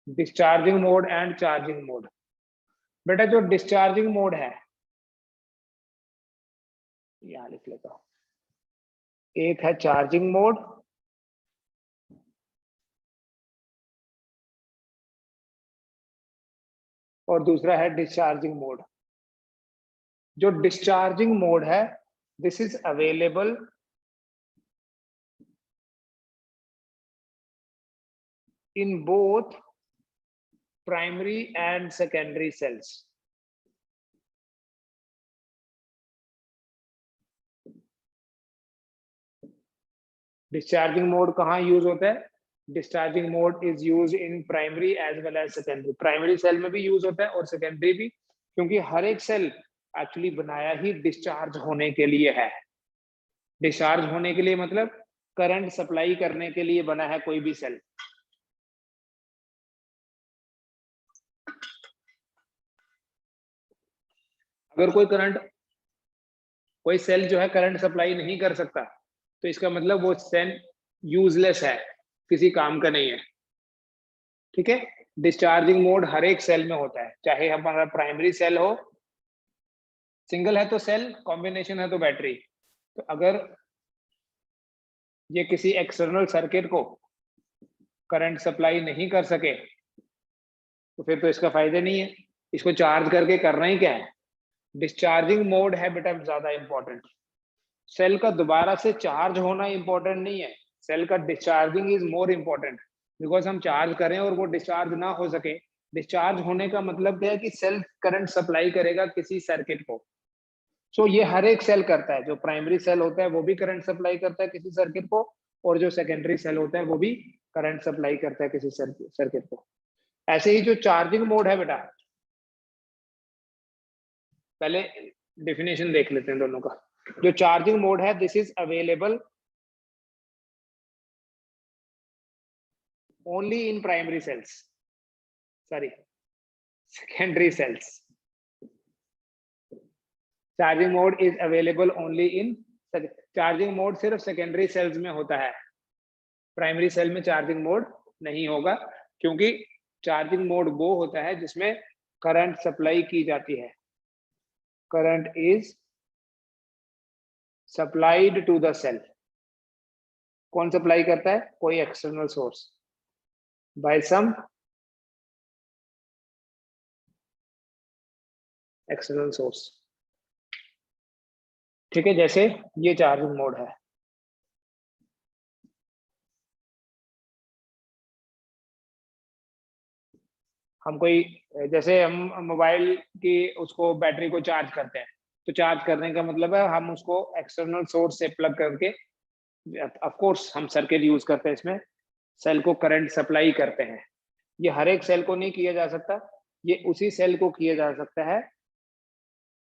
Discharging mode and charging mode. बेटा जो डिस्चार्जिंग मोड है, यहां लिख लेता हूं, एक है चार्जिंग मोड और दूसरा है डिस्चार्जिंग मोड। जो डिस्चार्जिंग मोड है this is available in both primary and secondary cells. Discharging mode कहाँ यूज होता है, discharging mode is use in primary as well as secondary, primary cell में भी यूज होता है और सेकेंडरी भी, क्योंकि हर एक सेल एक्चुअली बनाया ही डिस्चार्ज होने के लिए है। डिस्चार्ज होने के लिए मतलब करंट सप्लाई करने के लिए बना है कोई भी सेल। अगर कोई सेल जो है करंट सप्लाई नहीं कर सकता तो इसका मतलब वो सेल यूजलेस है, किसी काम का नहीं है। ठीक है, डिस्चार्जिंग मोड हर एक सेल में होता है, चाहे हमारा प्राइमरी सेल हो, सिंगल है तो सेल, कॉम्बिनेशन है तो बैटरी। तो अगर ये किसी एक्सटर्नल सर्किट को करंट सप्लाई नहीं कर सके तो फिर तो इसका फायदा नहीं है, इसको चार्ज करके करना ही क्या है। डिस्चार्जिंग मोड है बेटा ज्यादा इंपॉर्टेंट, सेल का दोबारा से चार्ज होना इंपॉर्टेंट नहीं है, सेल का discharging is more important, because हम चार्ज करें और वो डिस्चार्ज ना हो सके, डिस्चार्ज होने का मतलब क्या है कि सेल करंट सप्लाई करेगा किसी सर्किट को। सो ये हर एक सेल करता है, जो प्राइमरी सेल होता है वो भी करंट सप्लाई करता है किसी सर्किट को, और जो सेकेंडरी सेल होता है वो भी करंट सप्लाई करता है किसी सर्किट को। ऐसे ही जो चार्जिंग मोड है बेटा, पहले डेफिनेशन देख लेते हैं दोनों का। जो चार्जिंग मोड है, this is available only in primary cells, sorry secondary cells. Charging mode is available only in, charging mode सिर्फ सेकेंडरी सेल्स में होता है, प्राइमरी सेल में चार्जिंग मोड नहीं होगा, क्योंकि चार्जिंग मोड वो होता है जिसमें करंट सप्लाई की जाती है। Current is supplied to the cell. कौन सप्लाई करता है? कोई external source, by some external source. ठीक है, जैसे ये चार्जिंग मोड है। हम कोई, जैसे हम मोबाइल की उसको बैटरी को चार्ज करते हैं, तो चार्ज करने का मतलब है हम उसको एक्सटर्नल सोर्स से प्लग करके, ऑफ कोर्स हम सर्किट यूज करते हैं, इसमें सेल को करंट सप्लाई करते हैं। ये हर एक सेल को नहीं किया जा सकता, ये उसी सेल को किया जा सकता है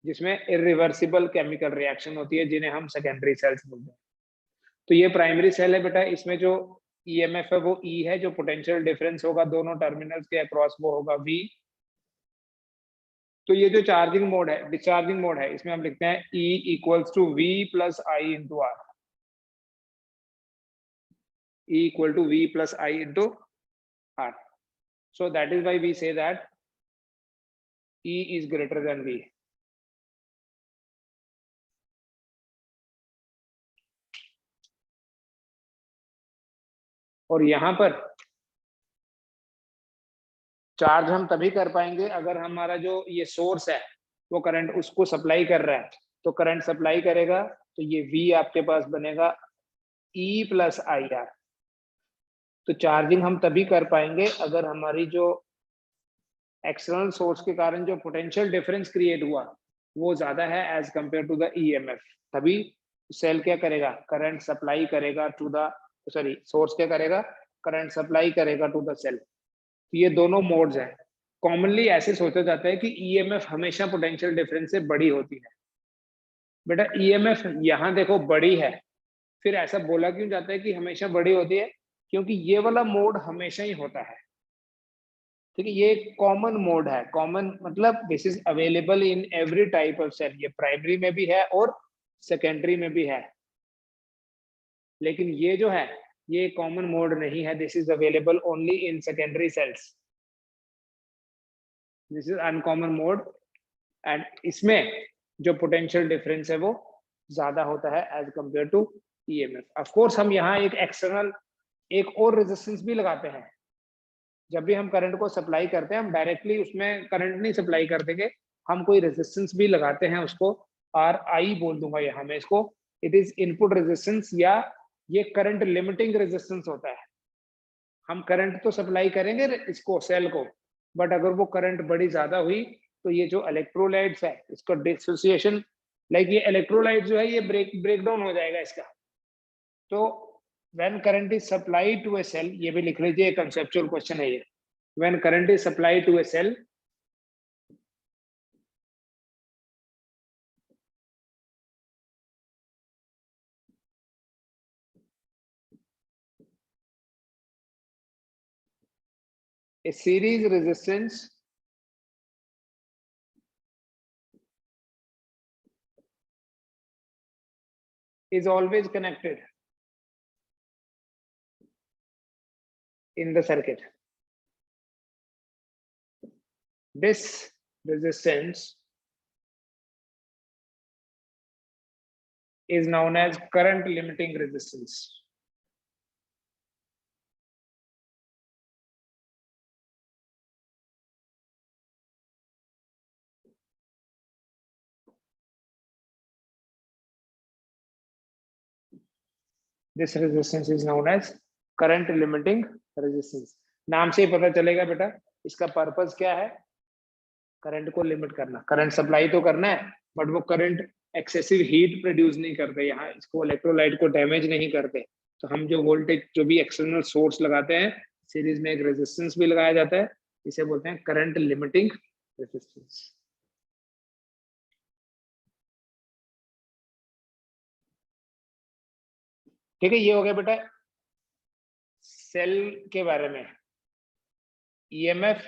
जिसमें इरिवर्सिबल केमिकल रिएक्शन होती है, जिन्हें हम सेकेंडरी सेल्स बोलते हैं। तो ये प्राइमरी सेल है बेटा, इसमें जो ईएमएफ है वो ई है, जो पोटेंशियल डिफरेंस होगा दोनों टर्मिनल्स के अक्रॉस वो होगा वी। तो ये जो चार्जिंग मोड है, डिस्चार्जिंग मोड है, इसमें हम लिखते हैं E equals to V plus I into R. E equal to V plus I into R. So that is why we say that E is greater than V. और यहां पर charge हम तभी कर पाएंगे अगर हमारा जो ये सोर्स है वो करंट उसको सप्लाई कर रहा है। तो करंट सप्लाई करेगा तो ये V आपके पास बनेगा E प्लस आई आर। तो चार्जिंग हम तभी कर पाएंगे अगर हमारी जो एक्सटर्नल सोर्स के कारण जो पोटेंशियल डिफरेंस क्रिएट हुआ वो ज्यादा है as compare to the EMF. तभी सेल क्या करेगा? करंट सप्लाई करेगा टू द, सॉरी सोर्स क्या करेगा? करंट सप्लाई करेगा टू द सेल। तो ये दोनों मोड्स हैं। कॉमनली ऐसे सोचा जाता है कि ईएमएफ हमेशा पोटेंशियल डिफरेंस से बड़ी होती है। बेटा ईएमएफ यहाँ देखो बड़ी है, फिर ऐसा बोला क्यों जाता है कि हमेशा बड़ी होती है? क्योंकि ये वाला मोड हमेशा ही होता है। ठीक है, ये कॉमन मोड है। कॉमन मतलब this is available in every type of cell. ये प्राइमरी में भी है और सेकेंडरी में भी है, लेकिन ये जो है ये कॉमन मोड नहीं है। This is available only in secondary cells. This is uncommon mode and इसमें जो पोटेंशियल डिफरेंस है वो ज्यादा होता है as compare to EMF. Of course हम यहाँ एक एक्सटर्नल एक और रेजिस्टेंस भी लगाते हैं। जब भी हम करंट को सप्लाई करते हैं, हम डायरेक्टली उसमें करंट नहीं सप्लाई कर देंगे, हम कोई रेजिस्टेंस भी लगाते हैं, उसको आर आई बोल दूंगा यहाँ मैं इसको। इट इज इनपुट रेजिस्टेंस या ये करंट लिमिटिंग रेजिस्टेंस होता है। हम करंट तो सप्लाई करेंगे इसको सेल को, बट अगर वो करंट बड़ी ज्यादा हुई तो ये जो इलेक्ट्रोलाइट्स है इसका डिसोसिएशन, लाइक ये इलेक्ट्रोलाइट जो है ये ब्रेक डाउन हो जाएगा इसका। तो when current is supplied to a cell, ये भी लिख लीजिए, कंसेप्चुअल क्वेश्चन है ये। when current is supplied to a cell, a series resistance is always connected in the circuit. This resistance is known as current limiting resistance. This resistance is known as current limiting resistance. नाम से ही पता चलेगा बेटा इसका purpose क्या है। Current को limit करना। करंट सप्लाई तो करना है बट वो करंट एक्सेसिव हीट प्रोड्यूस नहीं करते, यहाँ इसको इलेक्ट्रोलाइट को डैमेज नहीं करते। तो हम जो वोल्टेज जो भी एक्सटर्नल सोर्स लगाते हैं, सीरीज में एक रेजिस्टेंस भी लगाया जाता है, इसे बोलते हैं करंट लिमिटिंग रेजिस्टेंस। ठीक है, ये हो गया बेटा सेल के बारे में। EMF,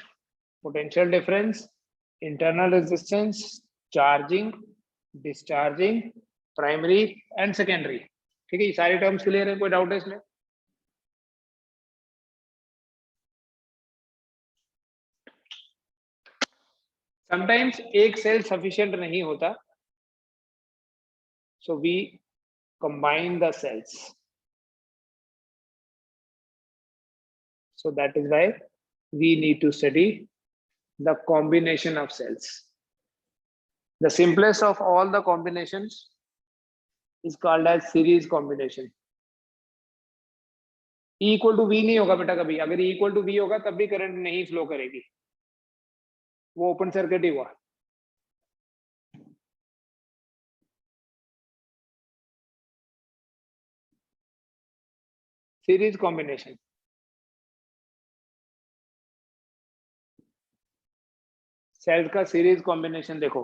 potential difference, internal resistance, charging, discharging, primary and secondary. ठीक है, ये सारे टर्म्स क्लियर है, कोई डाउट है इसमें? समटाइम्स एक सेल सफिशिएंट नहीं होता, so we combine the cells, so that is why we need to study the combination of cells. The simplest of all the combinations is called as series combination. E equal to V नहीं होगा बेटा कभी, अगर E equal to V होगा तब भी current नहीं flow करेगी, वो ओपन सर्किट ही हुआ। सीरीज कॉम्बिनेशन, सेल्स का सीरीज कॉम्बिनेशन देखो,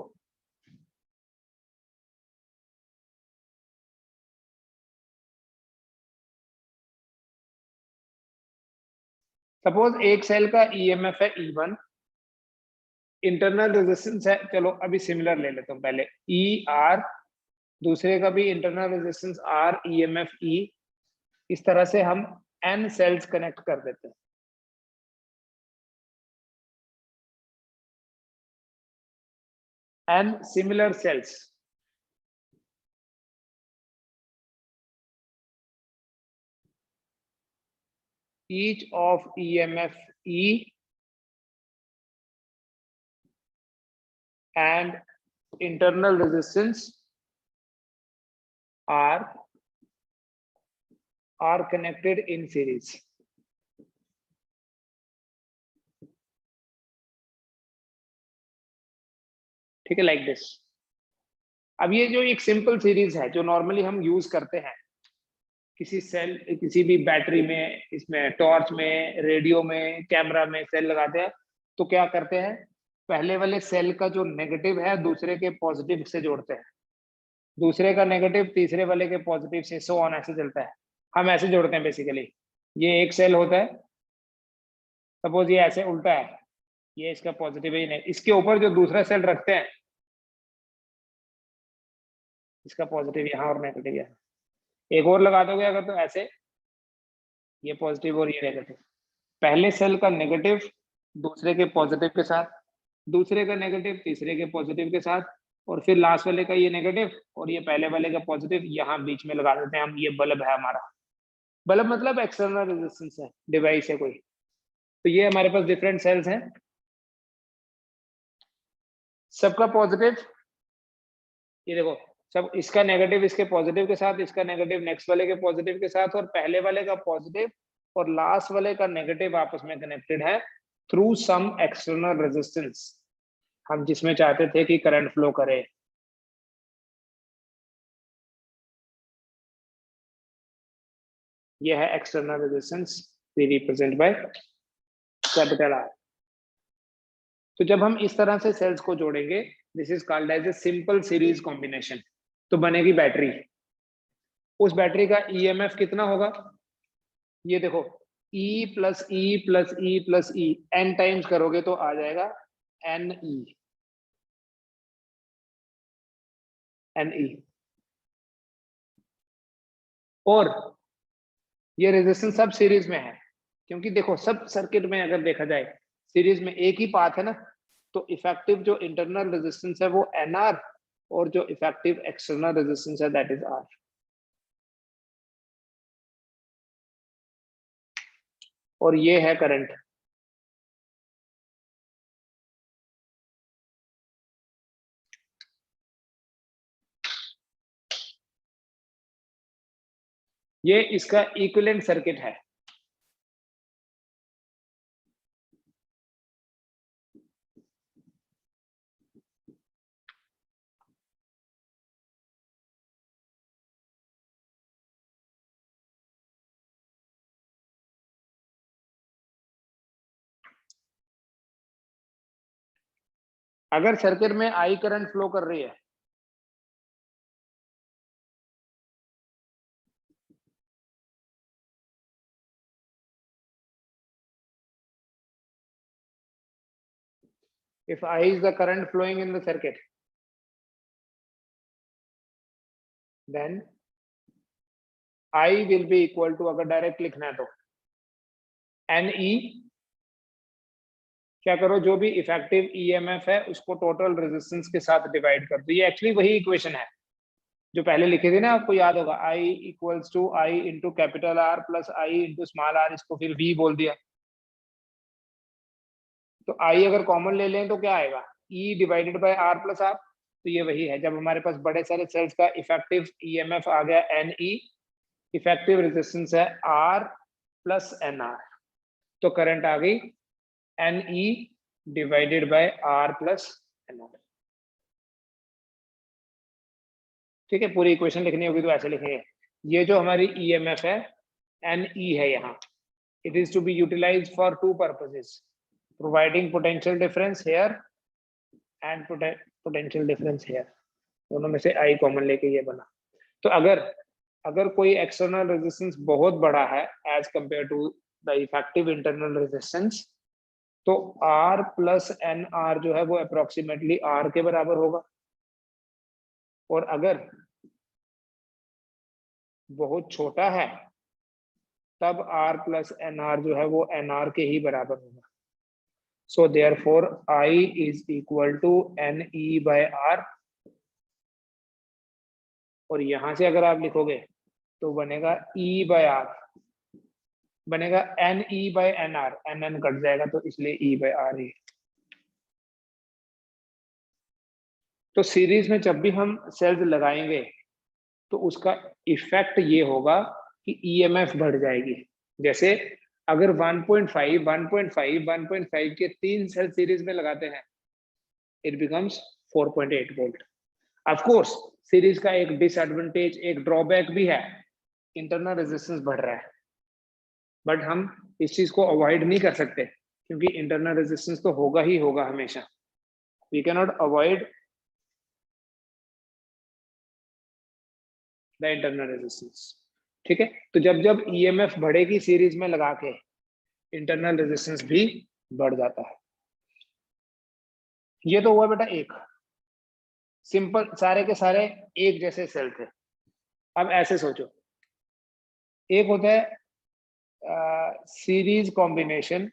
सपोज एक सेल का ईएमएफ है E1, इंटरनल रेजिस्टेंस है, चलो अभी सिमिलर ले लेता हूं पहले, ER, दूसरे का भी internal resistance R, EMF E, इस तरह से हम n सेल्स कनेक्ट कर देते हैं। n similar cells, each of EMF E and internal resistance R are connected in series. ठीक है, लाइक दिस। अब ये जो एक सिंपल सीरीज है जो नॉर्मली हम यूज करते हैं किसी सेल, किसी भी बैटरी में, इसमें टॉर्च में, रेडियो में, कैमरा में सेल लगाते हैं, तो क्या करते हैं, पहले वाले सेल का जो नेगेटिव है दूसरे के पॉजिटिव से जोड़ते हैं, दूसरे का नेगेटिव तीसरे वाले के पॉजिटिव से, सो ऑन ऐसे चलता है। हम ऐसे जोड़ते हैं बेसिकली, ये एक सेल होता है, सपोज ये ऐसे उल्टा है, ये इसका पॉजिटिव ही नहीं, इसके ऊपर जो दूसरा सेल रखते हैं इसका पॉजिटिव यहाँ और नेगेटिव यहाँ, एक और लगा दोगे अगर तो ऐसे, ये पॉजिटिव और ये नेगेटिव, पहले सेल का नेगेटिव दूसरे के पॉजिटिव के साथ, दूसरे का नेगेटिव तीसरे के पॉजिटिव के साथ, और फिर लास्ट वाले का ये नेगेटिव और ये पहले वाले का पॉजिटिव यहाँ बीच में लगा देते हैं हम, ये बल्ब है हमारा। बल्ब मतलब एक्सटर्नल रेजिस्टेंस है, डिवाइस है कोई। तो ये हमारे पास डिफरेंट सेल्स हैं, सबका पॉजिटिव, ये देखो सब, इसका नेगेटिव इसके पॉजिटिव के साथ, इसका नेगेटिव नेक्स्ट वाले के पॉजिटिव के साथ, और पहले वाले का पॉजिटिव और लास्ट वाले का नेगेटिव आपस में कनेक्टेड है थ्रू सम एक्सटर्नल रेजिस्टेंस, हम जिसमें चाहते थे कि करंट फ्लो करे। यह है external resistance, we represent by capital R. तो जब हम इस तरह से सेल्स को जोड़ेंगे, this is called as a simple series combination, तो बनेगी बैटरी। उस बैटरी का ईएमएफ कितना होगा, ये देखो, E plus E plus E plus E, N times करोगे तो आ जाएगा एन ई, एन ई। और ये रेजिस्टेंस सब सीरीज में है, क्योंकि देखो सब सर्किट में अगर देखा जाए सीरीज में एक ही पाथ है ना, तो इफेक्टिव जो इंटरनल रेजिस्टेंस है वो एन आर, और जो इफेक्टिव एक्सटर्नल रेजिस्टेंस है दैट इज आर। और ये है करंट, ये इसका इक्विवेलेंट सर्किट है। अगर सर्किट में आई करंट फ्लो कर रही है, if I is the current flowing in the circuit, then I will be equal to, अगर डायरेक्ट लिखना है तो NE, क्या करो, जो भी इफेक्टिव ईएमएफ है उसको टोटल रेजिस्टेंस के साथ डिवाइड कर दो। ये एक्चुअली वही इक्वेशन है जो पहले लिखे थे ना, आपको याद होगा, I equals to I into capital R plus I into small r, इसको फिर V बोल दिया। तो I अगर कॉमन ले लें तो क्या आएगा, E divided by R plus R। तो ये वही है, जब हमारे पास बड़े सारे सेल्स का इफेक्टिव ईएमएफ आ गया NE, इफेक्टिव रेजिस्टेंस है R प्लस NR, तो करंट आ गई NE divided by R plus NR। ठीक है, पूरी इक्वेशन लिखनी होगी तो ऐसे लिखेंगे। ये जो हमारी ईएमएफ है NE है यहाँ, it is to be utilized for two purposes, providing potential difference here and potential difference here, दोनों में से I कॉमन लेके ये बना। तो अगर कोई एक्सटर्नल रेजिस्टेंस बहुत बड़ा है as compare to the effective internal resistance, तो R प्लस NR जो है वो अप्रोक्सीमेटली R के बराबर होगा, और अगर बहुत छोटा है तब R प्लस NR जो है वो NR के ही बराबर होगा। So therefore I is equal to NE by R, और यहां से अगर आप लिखोगे तो बनेगा E बाय R, बनेगा NE by NR, NN cut जाएगा तो इसलिए E बाय R ही। तो सीरीज में जब भी हम सेल्स लगाएंगे तो उसका इफेक्ट ये होगा कि ईएमएफ बढ़ जाएगी। जैसे अगर 1.5, 1.5, 1.5 के 3 सेल सीरीज में लगाते हैं, it becomes 4.8 volt. Of course series का एक डिसएडवांटेज, एक ड्रॉबैक भी है, इंटरनल रेजिस्टेंस बढ़ रहा है, बट हम इस चीज को अवॉइड नहीं कर सकते क्योंकि इंटरनल रेजिस्टेंस तो होगा ही होगा हमेशा। We can not avoid the internal resistance. ठीक है, तो जब जब ईएमएफ बढ़ेगी सीरीज में लगा के, इंटरनल रेजिस्टेंस भी बढ़ जाता है। ये तो हुआ बेटा एक सिंपल, सारे के सारे एक जैसे सेल थे। अब ऐसे सोचो, एक होता है सीरीज कॉम्बिनेशन,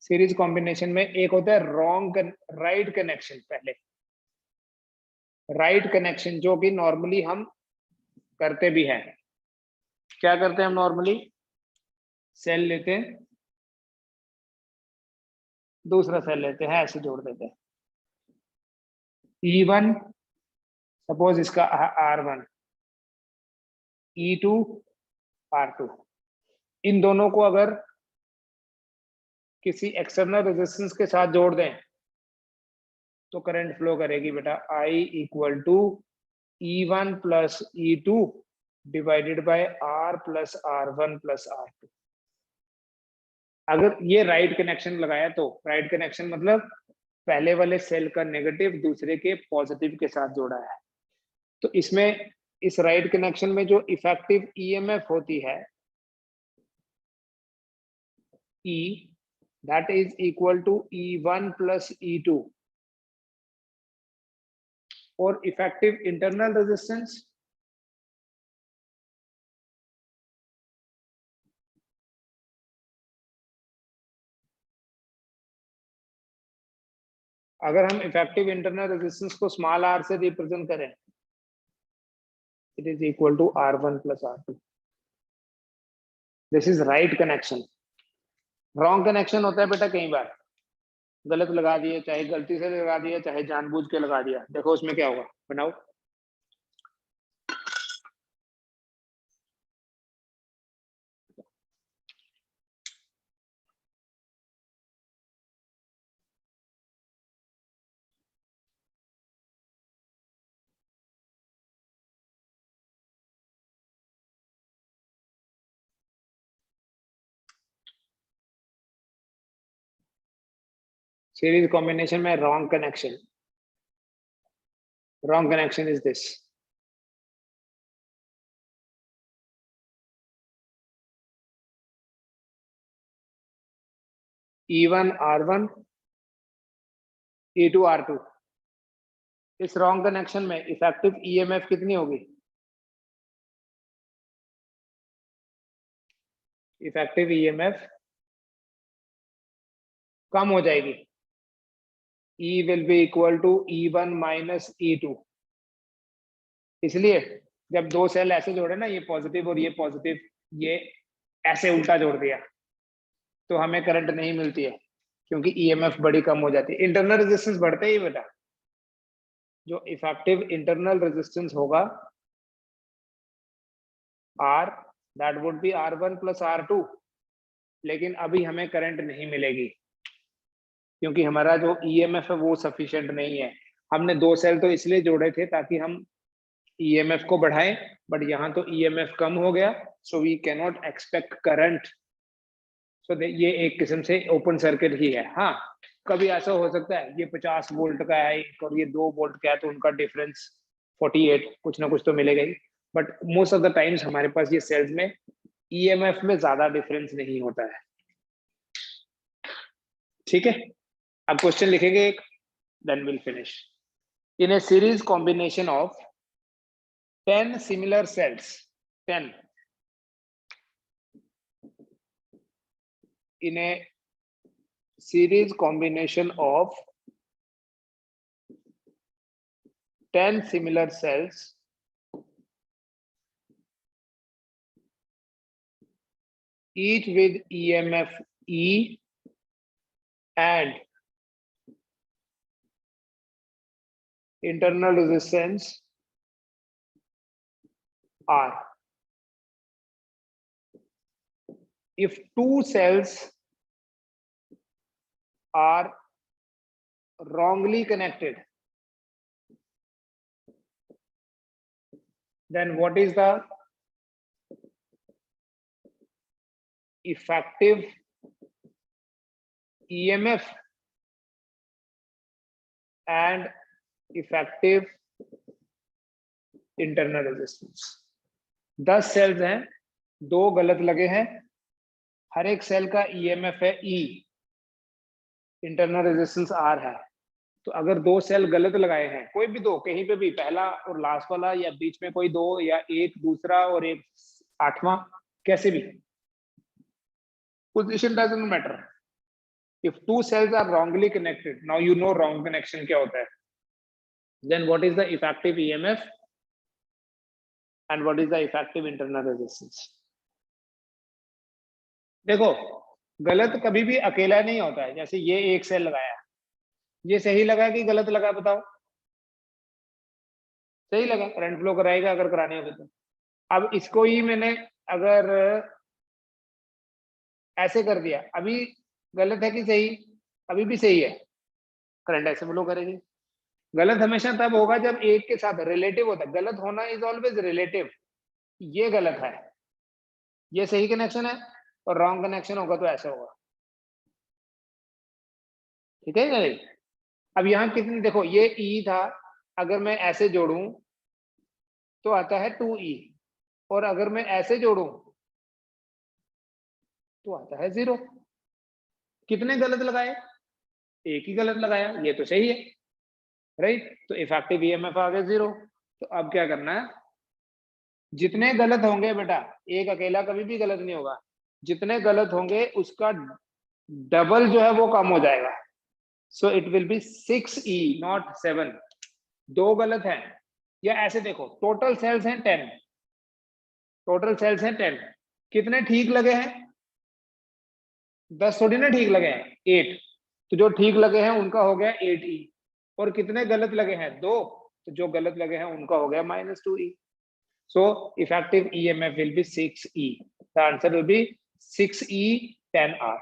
सीरीज कॉम्बिनेशन में एक होता है रॉन्ग राइट कनेक्शन। पहले राइट कनेक्शन जो कि नॉर्मली हम करते भी हैं। क्या करते हैं हम नॉर्मली, सेल लेते हैं, दूसरा सेल लेते हैं, ऐसे जोड़ देते हैं। E1 सपोज इसका R1, E2 R2, इन दोनों को अगर किसी एक्सटर्नल रेजिस्टेंस के साथ जोड़ दें तो करंट फ्लो करेगी बेटा I equal to E1 plus E2 divided by R plus R1 plus R2। अगर ये राइट कनेक्शन लगाया तो राइट कनेक्शन मतलब पहले वाले सेल का नेगेटिव दूसरे के पॉजिटिव के साथ जोड़ा है। तो इसमें इस राइट कनेक्शन में जो इफेक्टिव ईएमएफ होती है E, that is equal to E1 plus E2, और इफेक्टिव इंटरनल रेजिस्टेंस अगर हम इफेक्टिव इंटरनल रेजिस्टेंस को स्मॉल r से रिप्रेजेंट करें, it is equal to R1 plus R2। This is right connection. Wrong connection होता है बेटा कई बार, गलत लगा दिए, चाहे गलती से लगा दिया चाहे जानबूझ के लगा दिया। देखो उसमें क्या होगा, बनाओ। सीरीज कॉम्बिनेशन में wrong connection, wrong connection is this. E1 R1 E2 R2। इस रॉन्ग कनेक्शन में इफेक्टिव ईएमएफ कितनी होगी? इफेक्टिव ईएमएफ कम हो जाएगी। E will be equal to E1 minus E2। इसलिए जब दो सेल ऐसे जोड़े ना, ये पॉजिटिव और ये पॉजिटिव, ये ऐसे उल्टा जोड़ दिया, तो हमें करंट नहीं मिलती है, क्योंकि ईएमएफ बड़ी कम हो जाती है। इंटरनल रेजिस्टेंस बढ़ते ही बेटा, जो इफेक्टिव इंटरनल रेजिस्टेंस होगा R, that would be R1 plus R2। लेकिन अभी हमें करंट नहीं मिलेगी, क्योंकि हमारा जो ईएमएफ है वो सफिशिएंट नहीं है। हमने दो सेल तो इसलिए जोड़े थे ताकि हम ईएमएफ को बढ़ाएं, बट यहाँ तो ईएमएफ कम हो गया, so we can not expect current. So ये एक किस्म से ओपन सर्किट ही है। हाँ, कभी ऐसा हो सकता है ये 50 वोल्ट का है और ये 2 वोल्ट का है, तो उनका डिफरेंस 48, कुछ ना कुछ तो मिलेगा ही। But most of the times हमारे पास ये सेल्स में ईएमएफ में ज्यादा डिफरेंस नहीं होता है। ठीक है, अब क्वेश्चन लिखेंगे एक, then will finish. In a series combination of 10 similar cells, 10 in a series combination of 10 similar cells, each with EMF E and internal resistance R. If two cells are wrongly connected, then what is the effective EMF and effective internal resistance? 10 sales हैं, दो गलत लगे हैं, हर एक cell का EMF है E, internal resistance R है। तो अगर दो सेल गलत लगाए हैं, कोई भी दो, कहीं पे भी, पहला और लास्ट वाला, या बीच में कोई दो, या एक दूसरा और एक आठवां, कैसे भी, position doesn't matter. If two cells are wrongly connected, now you know wrong connection क्या होता है, then what is the effective EMF and what is the effective internal resistance? देखो, गलत कभी भी अकेला नहीं होता है। जैसे ये एक सेल लगाया, ये सही लगा कि गलत लगा, बताओ? सही लगा, करंट फ्लो कराएगा अगर कराने होगा तो। अब इसको ही मैंने अगर ऐसे कर दिया, अभी गलत है कि सही? अभी भी सही है, करंट ऐसे फ्लो करेगी। गलत हमेशा तब होगा जब एक के साथ रिलेटिव होता है। गलत होना इज ऑलवेज रिलेटिव। ये गलत है, ये सही कनेक्शन है, और रॉन्ग कनेक्शन होगा तो ऐसा होगा। ठीक है नहीं? अब यहाँ कितनी, देखो ये E था, अगर मैं ऐसे जोड़ूं तो आता है 2E, और अगर मैं ऐसे जोड़ूं तो आता है 0। कितने गलत लगाए? एक ही गलत लगाया, ये तो सही है, राइट? तो इफेक्टिव ईएमएफ आ गया 0। तो अब क्या करना है, जितने गलत होंगे बेटा, एक अकेला कभी भी गलत नहीं होगा, जितने गलत होंगे उसका डबल जो है वो कम हो जाएगा। So it will B 6E not 7। दो गलत हैं, या ऐसे देखो, टोटल सेल्स हैं 10, टोटल सेल्स हैं 10, कितने ठीक लगे हैं? 10 थोड़ी ना ठीक लगे हैं, 8। तो जो ठीक लगे हैं उनका हो गया 8E, और कितने गलत लगे हैं? 2। तो जो गलत लगे हैं उनका हो गया -2E। So effective EMF will B 6E। The answer will be 6E 10R।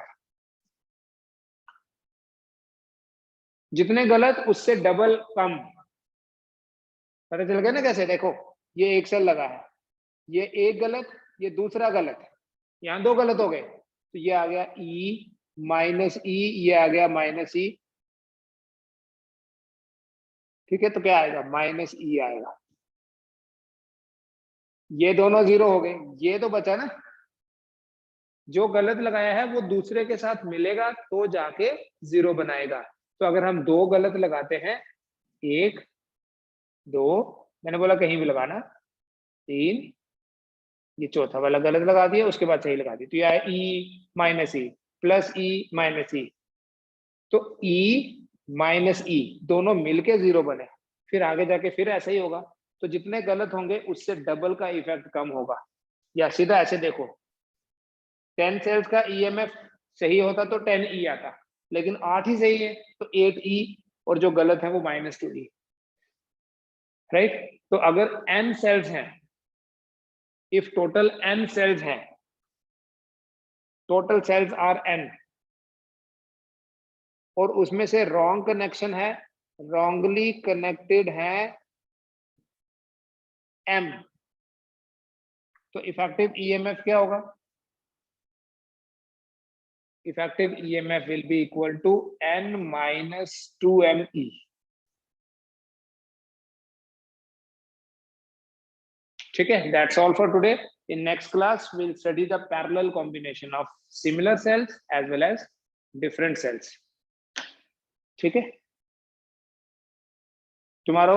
जितने गलत उससे डबल कम। पता चल गया ना कैसे? देखो, ये एक सेल लगा है, ये एक गलत, ये दूसरा गलत, यहाँ दो गलत हो गए, तो ये आ गया E -E, ये आ गया -E। ठीक है, तो क्या आएगा? -E आएगा। ये दोनों 0 हो गए, ये तो बचा ना, जो गलत लगाया है वो दूसरे के साथ मिलेगा तो जाके 0 बनाएगा। तो अगर हम 2 गलत लगाते हैं, 1 2, मैंने बोला कहीं भी लगाना, 3, ये चौथा वाला गलत लगा दिया, उसके बाद सही लगा दिया, तो यह ई माइनस ई प्लस ई माइनस ई, तो ई माइनस ई दोनों मिलके 0 बने, फिर आगे जाके फिर ऐसा ही होगा। तो जितने गलत होंगे उससे डबल का इफेक्ट कम होगा। या सीधा ऐसे देखो, 10 सेल्स का ईएमएफ सही होता तो 10 ई आता, लेकिन 8 ही सही है तो 8 ई, और जो गलत है वो -2 ई, राइट। तो अगर n सेल्स हैं, इफ टोटल n सेल्स हैं, टोटल सेल्स आर n, और उसमें से रॉन्ग कनेक्शन है, रॉन्गली कनेक्टेड है m, तो इफेक्टिव ईएमएफ क्या होगा? Effective EMF will be equal to n minus 2me। ठीक है, that's all for today. In next class we'll study the parallel combination of similar cells as well as different cells. ठीक है, tomorrow